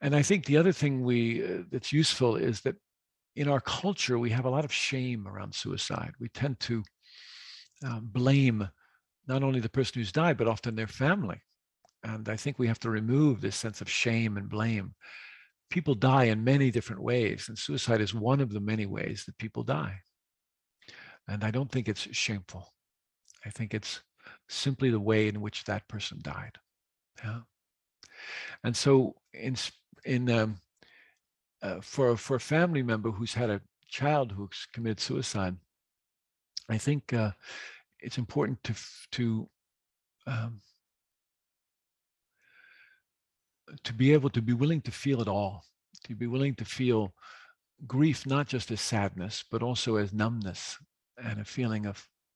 And I think the other thing that's useful is that in our culture, we have a lot of shame around suicide. We tend to blame not only the person who's died, but often their family. And I think we have to remove this sense of shame and blame. People die in many different ways, and suicide is one of the many ways that people die. And I don't think it's shameful. I think it's simply the way in which that person died. Yeah. And so for a family member who's had a child who's committed suicide, I think it's important to be able to be willing to feel it all, to be willing to feel grief not just as sadness, but also as numbness and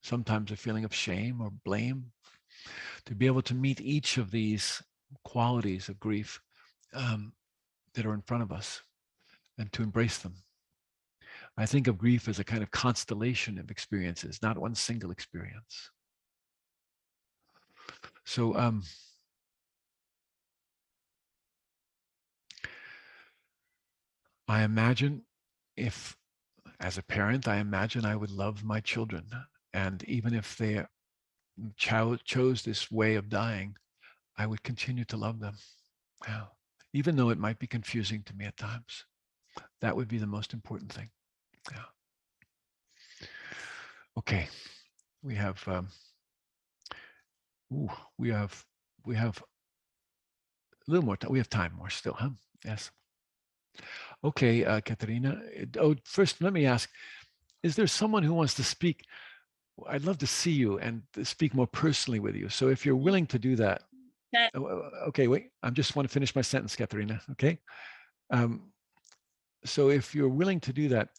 sometimes a feeling of shame or blame, to be able to meet each of these qualities of grief that are in front of us and to embrace them. I think of grief as a kind of constellation of experiences, not one single experience. So I imagine as a parent, I imagine I would love my children. And even if their child chose this way of dying, I would continue to love them. Yeah. Even though it might be confusing to me at times. That would be the most important thing. Yeah. Okay. We have a little more time. We have time more still, huh? Yes. Okay, Katerina. First, let me ask, is there someone who wants to speak? I'd love to see you and to speak more personally with you. So if you're willing to do that. Okay, wait. I just want to finish my sentence, Katerina. Okay. So if you're willing to do that,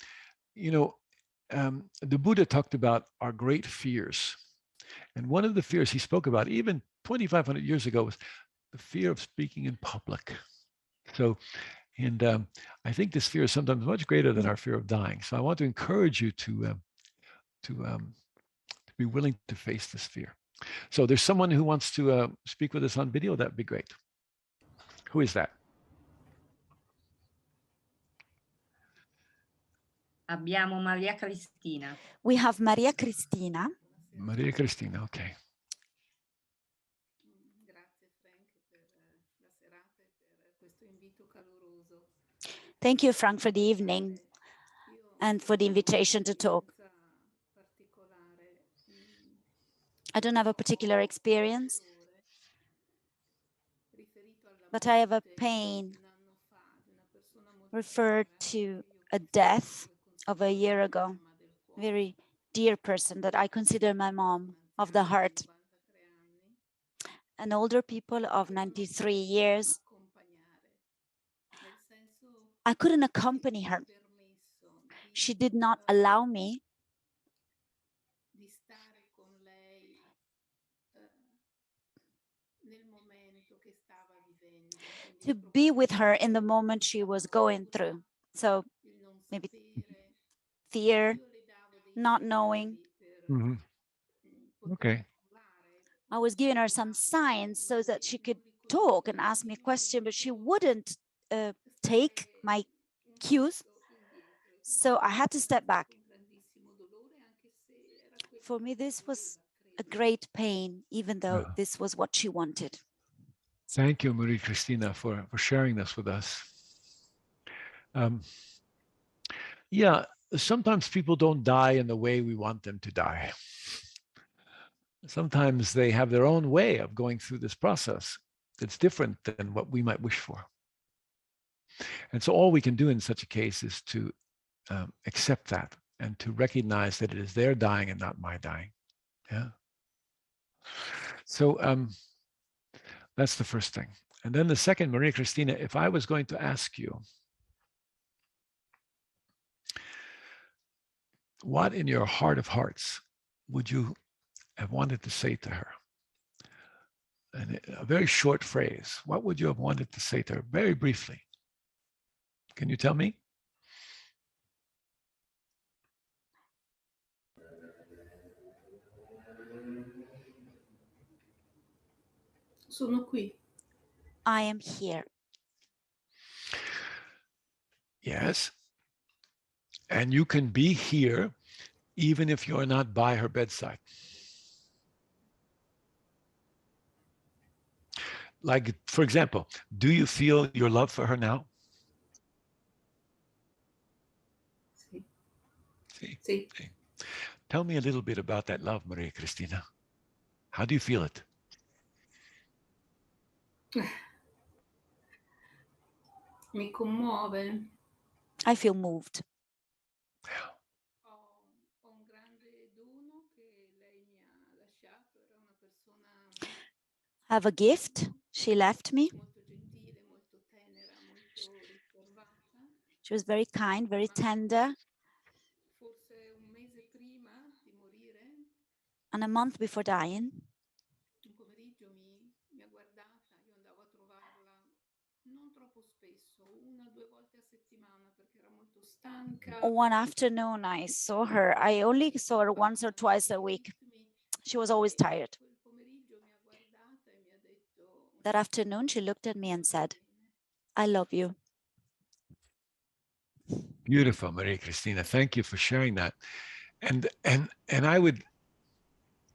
the Buddha talked about our great fears. And one of the fears he spoke about, even 2,500 years ago, was the fear of speaking in public. So, I think this fear is sometimes much greater than our fear of dying. So I want to encourage you to be willing to face this fear. So there's someone who wants to speak with us on video. That'd be great. Who is that? Abbiamo Maria Cristina. We have Maria Cristina. Maria Cristina, okay. Thank you, Frank, for the evening and for the invitation to talk. I don't have a particular experience, but I have a pain referred to a death of a year ago, a very dear person that I consider my mom of the heart. An older people of 93 years. I couldn't accompany her. She did not allow me to be with her in the moment she was going through. So maybe fear, not knowing. Mm-hmm. Okay. I was giving her some signs so that she could talk and ask me a question, but she wouldn't take my cues. So I had to step back. For me, this was a great pain, even though this was what she wanted. Thank you, Maria Cristina, for sharing this with us. Yeah, sometimes people don't die in the way we want them to die. Sometimes they have their own way of going through this process. that's different than what we might wish for. And so all we can do in such a case is to accept that and to recognize that it is their dying and not my dying. Yeah. So that's the first thing. And then the second, Maria Cristina, if I was going to ask you, what in your heart of hearts would you have wanted to say to her? And a very short phrase. What would you have wanted to say to her? Very briefly. Can you tell me? Sono qui. I am here. Yes. And you can be here even if you're not by her bedside. Like, for example, do you feel your love for her now? Sì. See? Sì. See. Tell me a little bit about that love, Maria Cristina. How do you feel it? Mi commuove. I feel moved. Ho un grande dono che lei mi ha lasciato, era una persona I have a gift. She left me. molto gentile, molto tenera, molto riservata. She was very kind, very tender. Forse un mese prima di morire, And a month before dying, un pomeriggio mi ha guardata, io andavo a trovarla non troppo spesso, 1 o 2 volte a settimana perché era molto stanca. one afternoon I saw her. I only saw her once or twice a week. She was always tired. Quel pomeriggio mi ha guardata e mi ha detto, That afternoon, she looked at me and said, I love you. Beautiful, Maria Cristina. Thank you for sharing that. And I would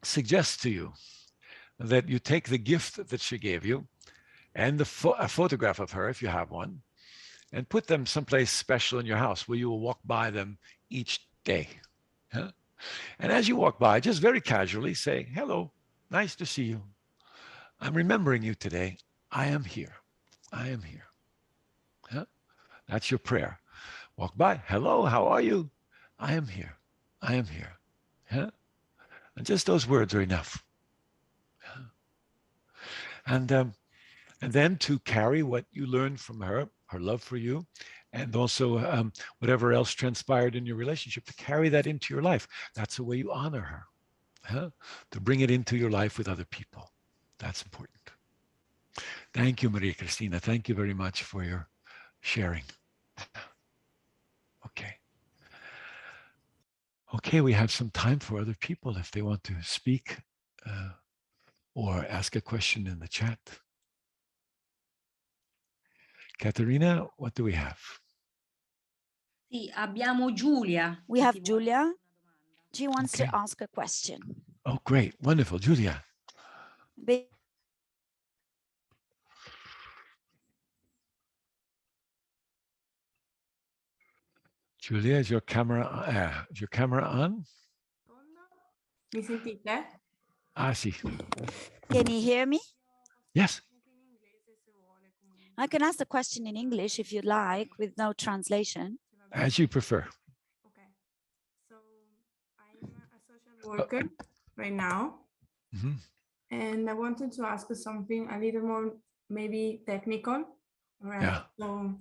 suggest to you that you take the gift that she gave you and a photograph of her, if you have one, and put them someplace special in your house where you will walk by them each day. Huh? And as you walk by, just very casually say, hello, nice to see you. I'm remembering you today. I am here. I am here. Huh? That's your prayer. Walk by. Hello, how are you? I am here. I am here. Huh? And just those words are enough. Huh? And then to carry what you learned from her love for you, and also whatever else transpired in your relationship, to carry that into your life. That's the way you honor her. Huh? To bring it into your life with other people. That's important. Thank you, Maria Cristina. Thank you very much for your sharing. Okay. Okay, we have some time for other people if they want to speak or ask a question in the chat. Caterina, what do we have? Sì, abbiamo Giulia. We che have ti vuole Julia. fare una domanda. She wants Okay. to ask a question. Oh, great. Wonderful. Julia. Be- Julia, is your camera on? Mi sentite? Ah, sì. Can you hear me? Yes. I can ask the question in English if you like, with no translation. As you prefer. Okay. So I'm a social worker right now, Mhm. and I wanted to ask something a little more maybe technical. All right. Yeah. So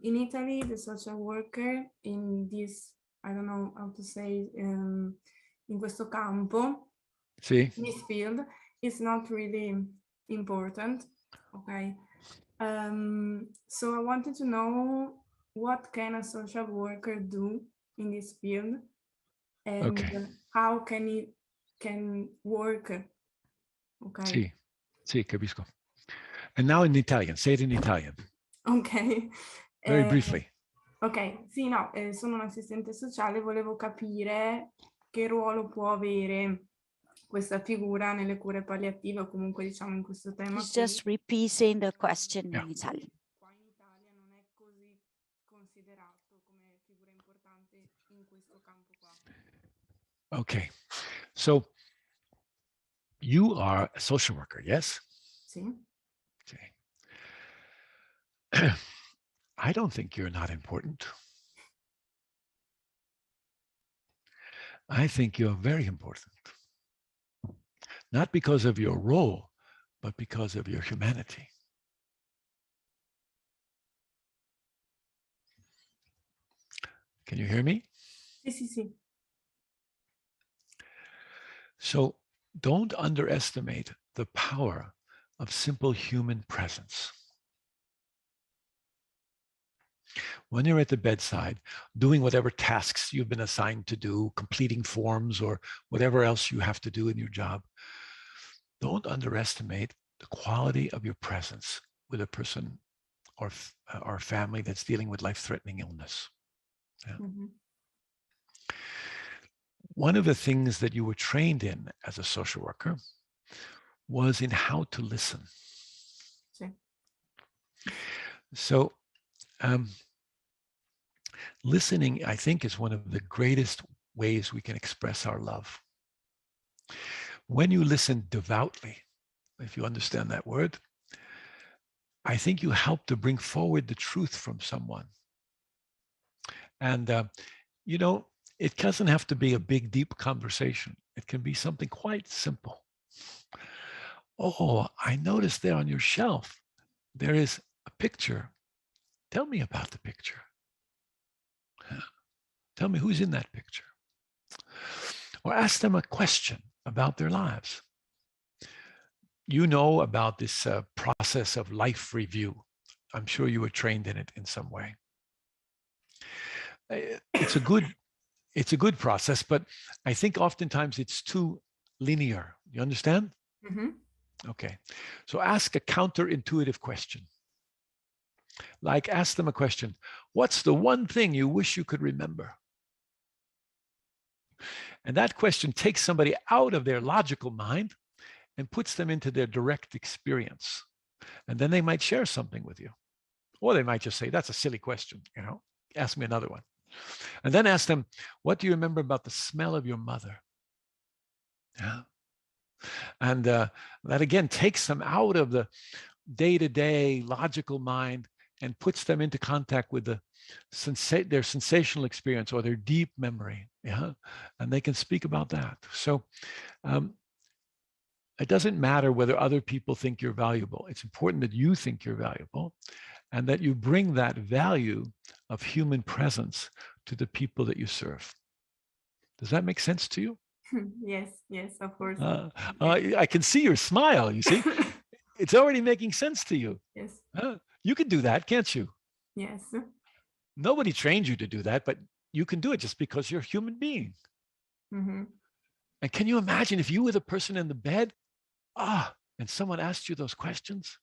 in Italy, the social worker in this, I don't know how to say, in questo campo, See? in this field, is not really important. Okay. So I wanted to know, what can a social worker do in this field, and Okay. how can work? Okay. Sì. Sì, capisco. And now in Italian. Say it in Italian. Ok. Very briefly. Ok, sì, no, sono un assistente sociale, volevo capire che ruolo può avere questa figura nelle cure palliative, o comunque diciamo in questo tema She's qui. just repeating the question Yeah. in Italian. Qua in Italia non è così considerato come figura importante in questo campo qua. Okay. So you are a social worker, yes? Sì. Okay. I don't think you're not important. I think you're very important. Not because of your role, but because of your humanity. Can you hear me? Sì, sì, sì. So don't underestimate the power of simple human presence. When you're at the bedside, doing whatever tasks you've been assigned to do, completing forms or whatever else you have to do in your job, don't underestimate the quality of your presence with a person or family that's dealing with life-threatening illness. Yeah. Mm-hmm. One of the things that you were trained in as a social worker was in how to listen. Sì. So listening, I think, is one of the greatest ways we can express our love. When you listen devoutly, if you understand that word, I think you help to bring forward the truth from someone. And, it doesn't have to be a big, deep conversation. It can be something quite simple. Oh, I noticed there on your shelf, there is a picture. Tell me about the picture. Tell me who's in that picture. Or ask them a question about their lives. You know about this process of life review. I'm sure you were trained in it in some way. It's a good process, but I think oftentimes it's too linear. You understand? Mm-hmm. Okay. So ask a counterintuitive question. Like ask them a question. What's the one thing you wish you could remember? And that question takes somebody out of their logical mind and puts them into their direct experience. And then they might share something with you. Or they might just say, that's a silly question, ask me another one. And then ask them, what do you remember about the smell of your mother? Yeah. And that again takes them out of the day-to-day logical mind and puts them into contact with their sensational experience or their deep memory. Yeah. And they can speak about that. So it doesn't matter whether other people think you're valuable. It's important that you think you're valuable and that you bring that value of human presence to the people that you serve. Does that make sense to you? Yes, of course. I can see your smile, you see. It's already making sense to you. Yes. You can do that, can't you? Yes. Nobody trained you to do that, but you can do it just because you're a human being. Mm-hmm. And can you imagine if you were the person in the bed, and someone asked you those questions?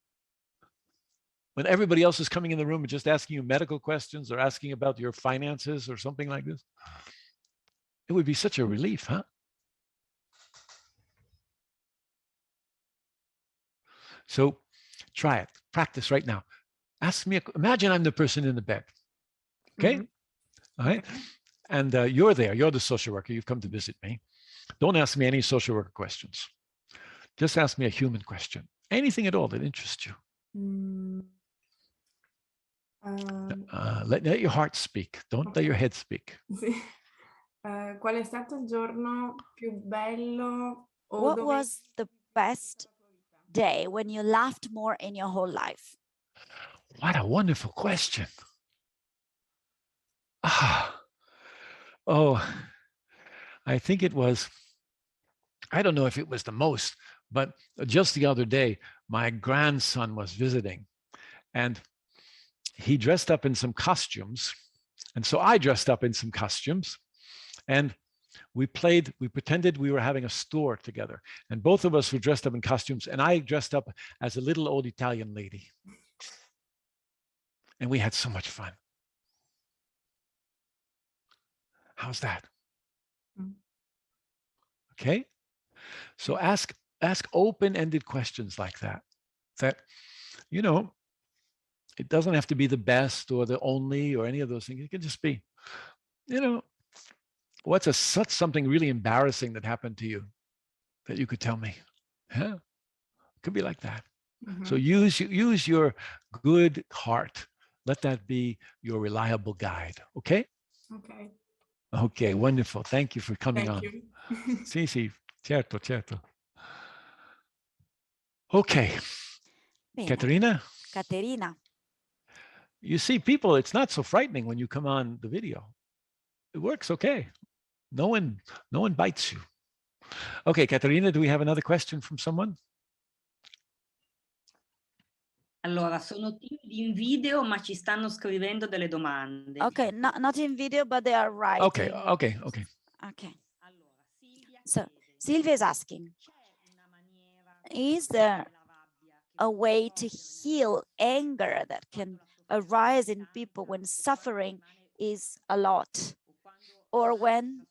When everybody else is coming in the room and just asking you medical questions or asking about your finances or something like this, it would be such a relief, huh? So try it. Practice right now. Ask me, imagine I'm the person in the bed. Okay? Mm-hmm. All right. Okay. And you're there. You're the social worker. You've come to visit me. Don't ask me any social worker questions. Just ask me a human question. Anything at all that interests you. Let your heart speak. Don't let your head speak. Sì. Qual è stato il giorno più bello? What was the best day when you laughed more in your whole life? What a wonderful question. Oh, I think it was, I don't know if it was the most, but just the other day, my grandson was visiting and he dressed up in some costumes. And so I dressed up in some costumes and we pretended we were having a store together. And both of us were dressed up in costumes and I dressed up as a little old Italian lady. And we had so much fun. How's that? Okay. So ask open-ended questions like that. It doesn't have to be the best or the only or any of those things. It can just be, what's something really embarrassing that happened to you that you could tell me? Yeah. It could be like that. So use your good heart. Let that be your reliable guide. Okay? Okay. Okay, wonderful. Thank you for coming Thank on. you. Sì, sì, certo, certo. Okay, Bene. Caterina, Caterina. you see, people, it's not so frightening when you come on the video. It works okay. No one bites you. Okay, Caterina, do we have another question from someone? Allora, sono timidi in video, ma ci stanno scrivendo delle domande. Okay, not in video, but they are writing. Okay. Okay. Allora, Silvia So chiede, Sylvia is asking, c'è una maniera is there la rabbia che a può way to scorgere heal anger that can arise in people when suffering is a lot, or when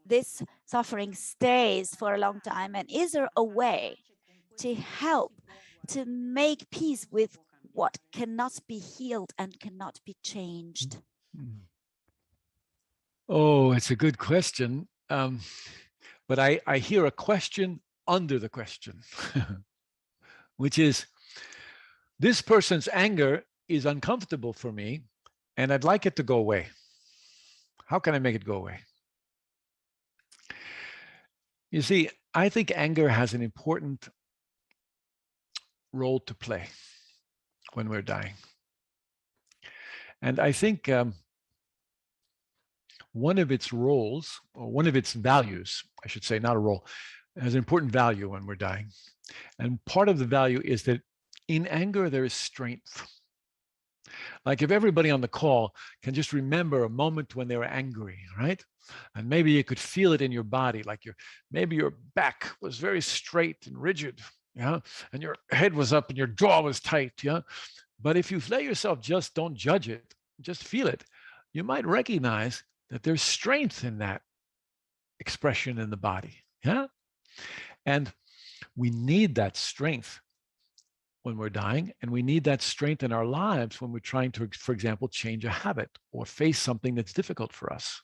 this suffering stays for a long time? And is there a way to help to make peace with what cannot be healed and cannot be changed? Oh, it's a good question. But I hear a question under the question, which is, this person's anger is uncomfortable for me, and I'd like it to go away. How can I make it go away? You see, I think anger has an important role to play when we're dying. And I think one of its roles, or one of its values, I should say, not a role, has an important value when we're dying. And part of the value is that in anger, there is strength. Like if everybody on the call can just remember a moment when they were angry, right? And maybe you could feel it in your body, like maybe your back was very straight and rigid, yeah, and your head was up and your jaw was tight, yeah. But if you let yourself just don't judge it, just feel it, you might recognize that there's strength in that expression in the body, yeah. And we need that strength when we're dying, and we need that strength in our lives when we're trying to, for example, change a habit or face something that's difficult for us.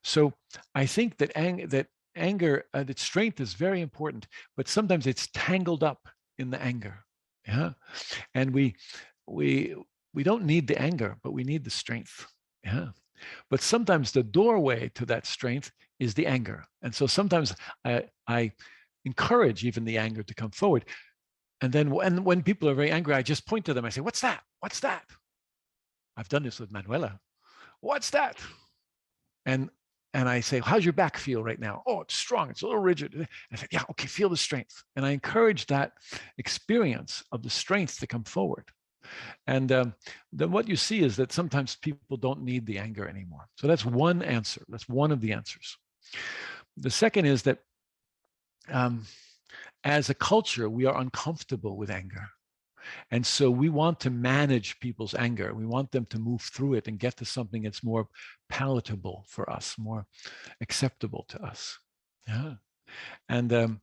So I think that anger, that strength is very important, but sometimes it's tangled up in the anger. Yeah, and we don't need the anger, but we need the strength. Yeah, but sometimes the doorway to that strength is the anger, and so sometimes I encourage even the anger to come forward. And then when people are very angry, I just point to them. I say, "What's that? What's that?" I've done this with Manuela. "What's that?" And I say, "How's your back feel right now?" "Oh, it's strong. It's a little rigid." And I say, "Yeah, okay, feel the strength." And I encourage that experience of the strength to come forward. And then what you see is that sometimes people don't need the anger anymore. So that's one answer. That's one of the answers. The second is that as a culture, we are uncomfortable with anger. And so we want to manage people's anger. We want them to move through it and get to something that's more palatable for us, more acceptable to us. Yeah. And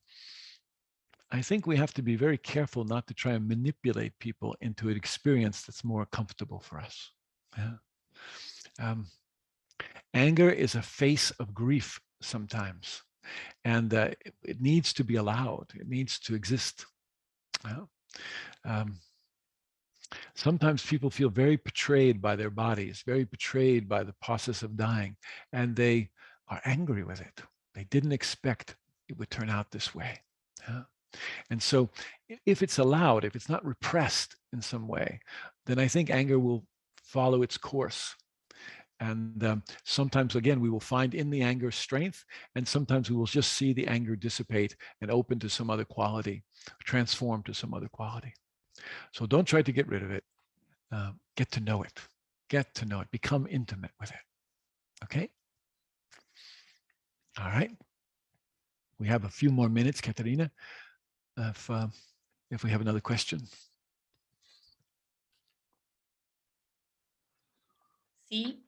I think we have to be very careful not to try and manipulate people into an experience that's more comfortable for us. Yeah. Anger is a face of grief sometimes, and it needs to be allowed. It needs to exist. Yeah. Sometimes people feel very betrayed by their bodies, very betrayed by the process of dying, and they are angry with it. They didn't expect it would turn out this way. Yeah. And so if it's allowed, if it's not repressed in some way, then I think anger will follow its course. And sometimes, again, we will find in the anger strength, and sometimes we will just see the anger dissipate and open to some other quality, transform to some other quality. So don't try to get rid of it. Get to know it. Get to know it. Become intimate with it. Okay? All right. We have a few more minutes, Caterina, if we have another question. Sì,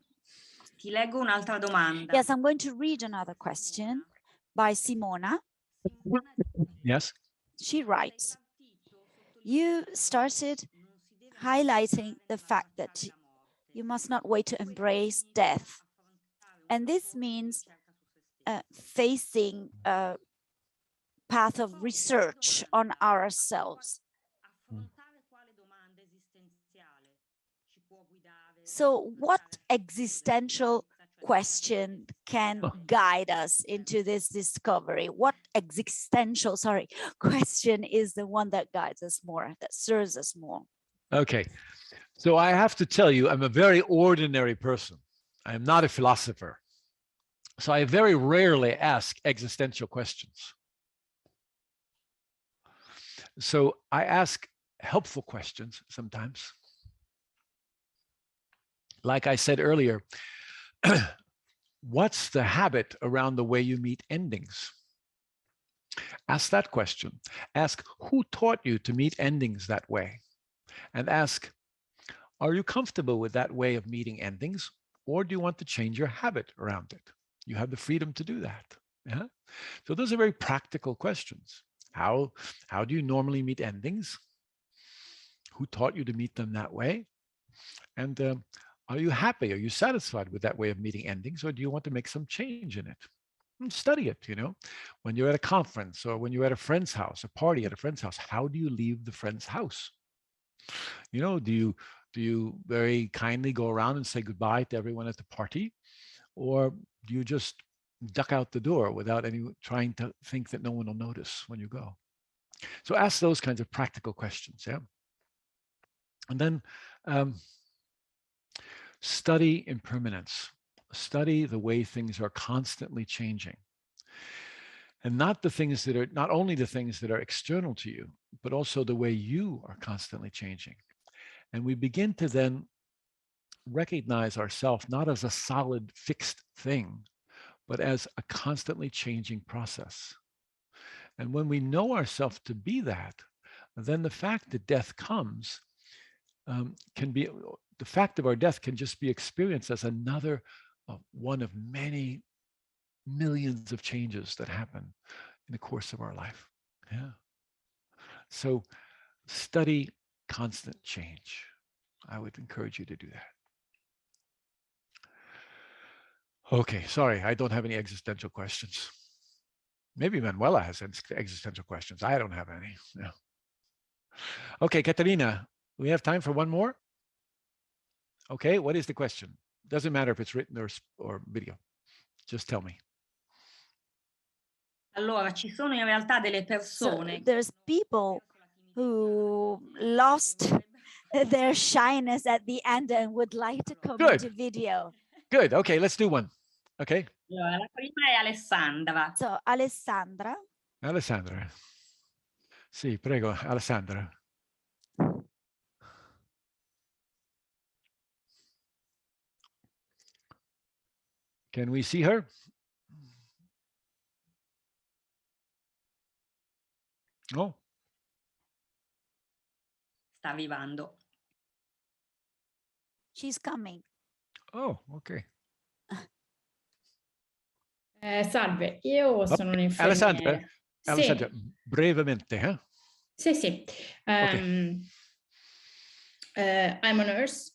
ti leggo un'altra domanda. Yes, I'm going to read another question by Simona. Yes. She writes, you started highlighting the fact that you must not wait to embrace death. And this means facing a path of research on ourselves. So what existential question can guide us into this discovery? What existential, question is the one that guides us more, that serves us more? Okay, so I have to tell you, I'm a very ordinary person. I am not a philosopher. So I very rarely ask existential questions. So I ask helpful questions sometimes. Like I said earlier, what's the habit around the way you meet endings? Ask that question. Ask who taught you to meet endings that way? And ask, are you comfortable with that way of meeting endings? Or do you want to change your habit around it? You have the freedom to do that. Yeah? So those are very practical questions. How do you normally meet endings? Who taught you to meet them that way? And are you happy? Are you satisfied with that way of meeting endings? Or do you want to make some change in it? And study it, when you're at a conference or when you're at a friend's house, a party at a friend's house, how do you leave the friend's house? Do you very kindly go around and say goodbye to everyone at the party? Or do you just duck out the door without trying to think that no one will notice when you go? So ask those kinds of practical questions, yeah? And then study impermanence. Study the way things are constantly changing. And not only the things that are external to you, but also the way you are constantly changing. And we begin to then recognize ourselves not as a solid, fixed thing, but as a constantly changing process. And when we know ourselves to be that, then the fact that death comes the fact of our death can just be experienced as another one of many millions of changes that happen in the course of our life. Yeah. So study constant change. I would encourage you to do that. Okay, sorry, I don't have any existential questions. Maybe Manuela has existential questions. I don't have any. Yeah. Okay, Caterina, we have time for one more? Okay, what is the question? Doesn't matter if it's written or video. Just tell me. Allora, ci sono in realtà delle persone. So there's people who lost their shyness at the end and would like to come into video. Good. Okay, let's do one. Okay. Allora, la prima è Alessandra. So Alessandra. Alessandra. Sì, prego, Alessandra. Can we see her? Oh. Sta arrivando. She's coming. Oh, ok. Salve, io sono un'infermiera. Alessandra, brevemente. Eh? Sì. Okay. I'm a nurse.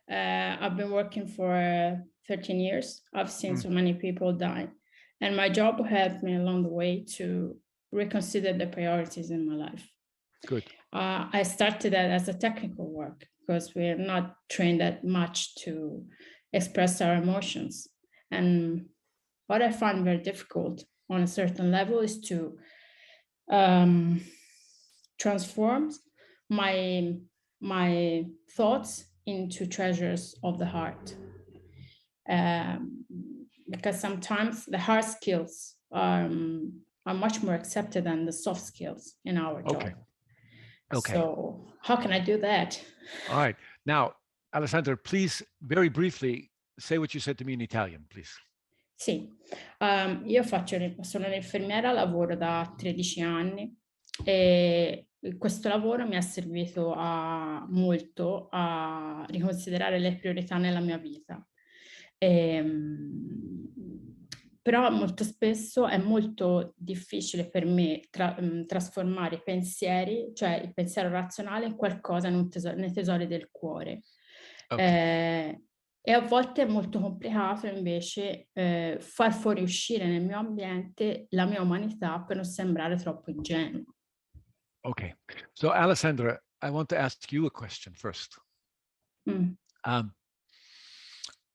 I've been working for 13 years. I've seen so many people die. And my job helped me along the way to reconsider the priorities in my life. Good. I started that as a technical work because we're not trained that much to express our emotions. And what I find very difficult on a certain level is to transform my thoughts into treasures of the heart. Because sometimes the hard skills are much more accepted than the soft skills in our job. Okay. So how can I do that? All right. Now, Alessandra, please, very briefly, say what you said to me in Italian, please. Sì, io sono un'infermiera, lavoro da 13 anni e questo lavoro mi ha servito molto a riconsiderare le priorità nella mia vita. Però molto spesso è molto difficile per me trasformare i pensieri, cioè il pensiero razionale, in qualcosa nei tesori del cuore. Okay. E a volte è molto complicato invece far fuoriuscire nel mio ambiente la mia umanità per non sembrare troppo ingenuo. Okay. So Alessandra, I want to ask you a question first.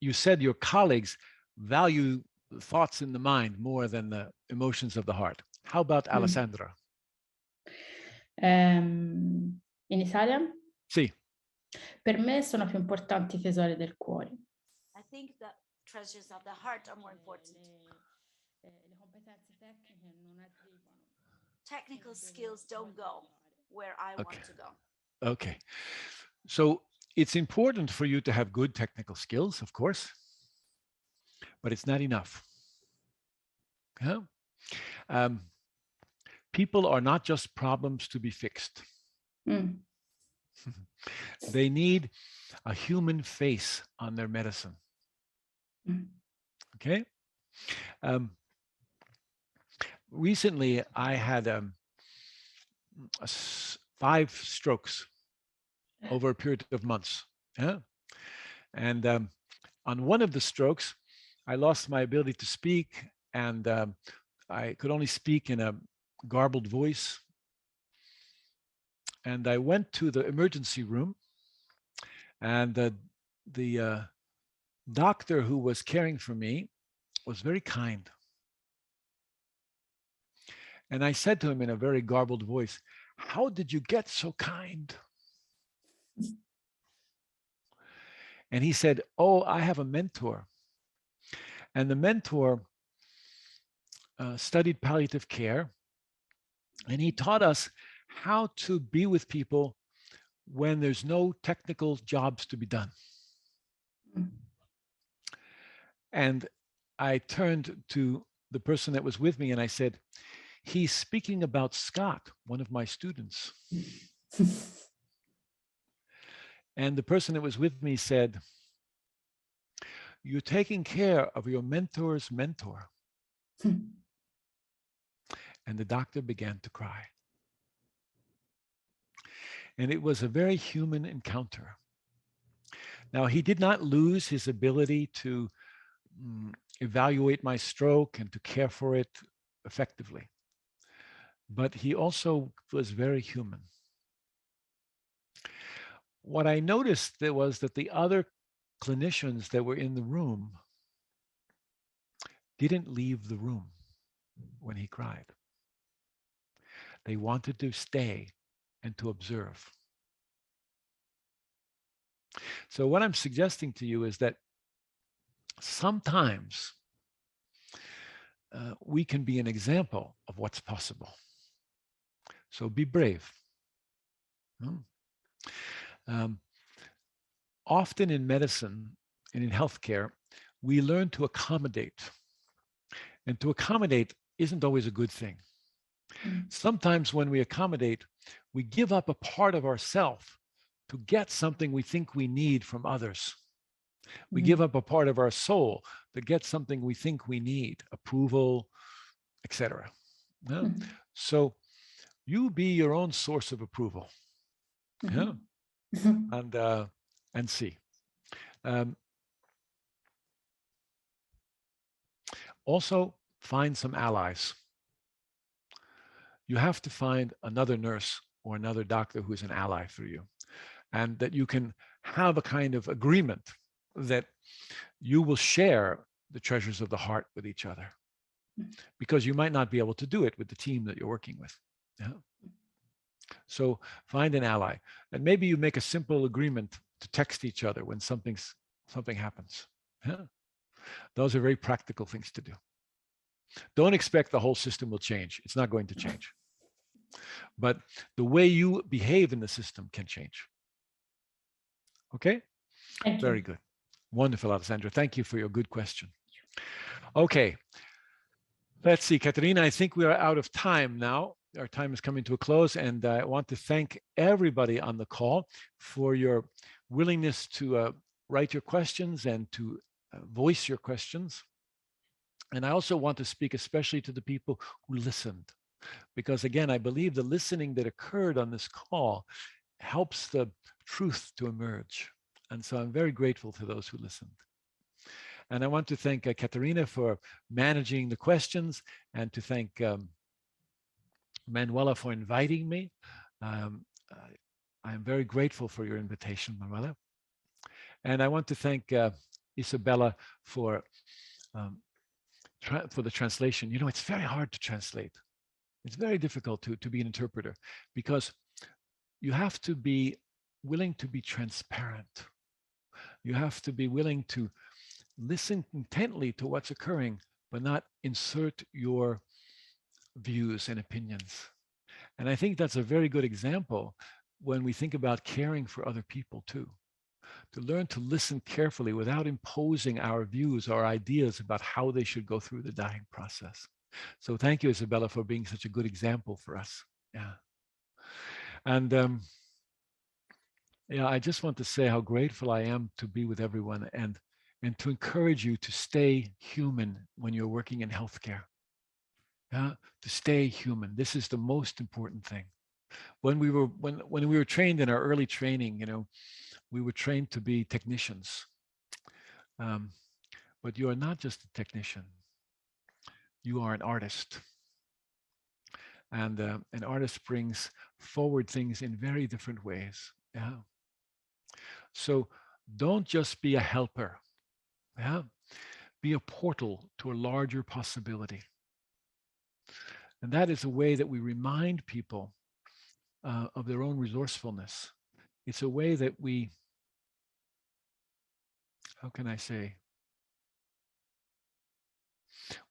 you said your colleagues value thoughts in the mind more than the emotions of the heart. How about Alessandra? In Italia? Sì. Per me sono più importanti i tesori del cuore. I think the treasures of the heart are more important. Le competenze tecniche non arrivano. Technical skills don't go where I want to go. Okay. So it's important for you to have good technical skills, of course, but it's not enough. Yeah? People are not just problems to be fixed. They need a human face on their medicine. Okay? Recently, I had 5 strokes over a period of months. Yeah? And on one of the strokes, I lost my ability to speak, and I could only speak in a garbled voice. And I went to the emergency room, and the doctor who was caring for me was very kind. And I said to him in a very garbled voice, "How did you get so kind?" And he said, "Oh, I have a mentor." And the mentor studied palliative care, and he taught us how to be with people when there's no technical jobs to be done. And I turned to the person that was with me and I said, "He's speaking about Scott, one of my students." And the person that was with me said, "You're taking care of your mentor's mentor." And the doctor began to cry. And it was a very human encounter. Now, he did not lose his ability to evaluate my stroke and to care for it effectively, but he also was very human. What I noticed there was that the other clinicians that were in the room didn't leave the room when he cried. They wanted to stay and to observe. So what I'm suggesting to you is that sometimes we can be an example of what's possible. So be brave. Often in medicine and in healthcare, we learn to accommodate. And to accommodate isn't always a good thing. Sometimes when we accommodate, we give up a part of ourselves to get something we think we need from others. We give up a part of our soul to get something we think we need, approval, etc. Yeah? So you be your own source of approval. Yeah? And see. Also, find some allies. You have to find another nurse or another doctor who's an ally for you, and that you can have a kind of agreement that you will share the treasures of the heart with each other, because you might not be able to do it with the team that you're working with. Yeah? So find an ally, and maybe you make a simple agreement to text each other when something happens. Yeah? Those are very practical things to do. Don't expect the whole system will change. It's not going to change. But the way you behave in the system can change. Okay? Thank you. Very good. Wonderful, Alessandra. Thank you for your good question. Okay. Let's see, Caterina, I think we are out of time now. Our time is coming to a close, and I want to thank everybody on the call for your willingness to write your questions and to voice your questions. And I also want to speak especially to the people who listened, because again, I believe the listening that occurred on this call helps the truth to emerge. And so I'm very grateful to those who listened. And I want to thank Caterina for managing the questions, and to thank Manuela for inviting me. I'm very grateful for your invitation, Manuela. And I want to thank Isabella for the translation. You know, it's very hard to translate. It's very difficult to be an interpreter because you have to be willing to be transparent. You have to be willing to listen intently to what's occurring, but not insert your views and opinions. And I think that's a very good example when we think about caring for other people too. To learn to listen carefully without imposing our views or ideas about how they should go through the dying process. So thank you, Isabella, for being such a good example for us. Yeah. And yeah, I just want to say how grateful I am to be with everyone and to encourage you to stay human when you're working in healthcare. Yeah, to stay human. This is the most important thing. When we were trained in our early training, you know, we were trained to be technicians. But you are not just a technician. You are an artist. And an artist brings forward things in very different ways. Yeah. So don't just be a helper. Yeah. Be a portal to a larger possibility. And that is a way that we remind people of their own resourcefulness. It's a way that we, how can I say,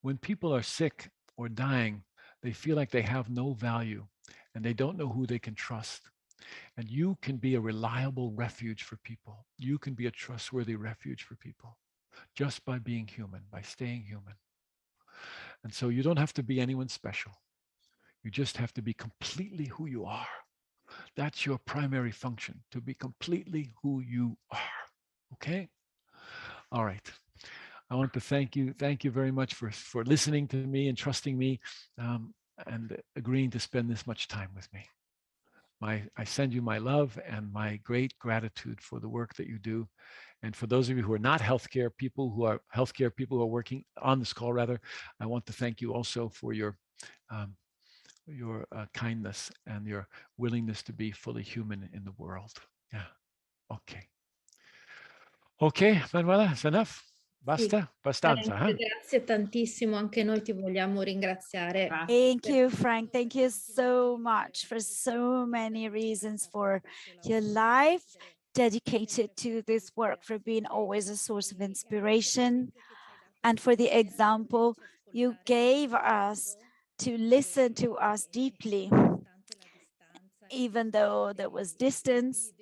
when people are sick or dying, they feel like they have no value and they don't know who they can trust. And you can be a reliable refuge for people. You can be a trustworthy refuge for people just by being human, by staying human. And so you don't have to be anyone special. You just have to be completely who you are. That's your primary function, to be completely who you are. Okay? All right. I want to thank you. Thank you very much for listening to me and trusting me and agreeing to spend this much time with me. I send you my love and my great gratitude for the work that you do. And for those of you who are not healthcare people who are working on this call, rather, I want to thank you also for your kindness and your willingness to be fully human in the world. Yeah. Okay. Okay, Manuela, is enough? Basta? Bastanza, huh? Grazie tantissimo, anche noi ti vogliamo ringraziare. Thank you, Frank. Thank you so much for so many reasons, for your life dedicated to this work, for being always a source of inspiration, and for the example you gave us to listen to us deeply, even though there was distance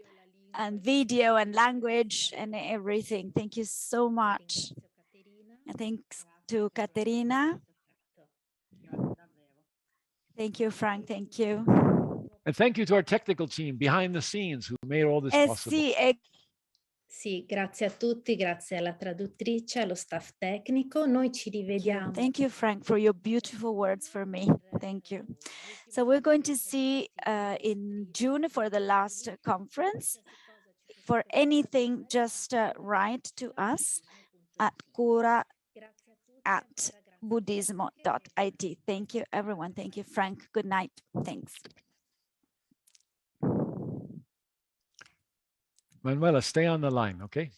and video and language and everything. Thank you so much. And thanks to Caterina. Thank you, Frank. Thank you. And thank you to our technical team behind the scenes who made all this possible. Sì, grazie a tutti, grazie alla traduttrice, allo staff tecnico. Noi ci rivediamo. Thank you, Frank, for your beautiful words for me. Thank you. So we're going to see in June for the last conference. For anything, just write to us at cura@buddhismo.it. Thank you, everyone. Thank you, Frank. Good night. Thanks. Manuela, stay on the line, okay?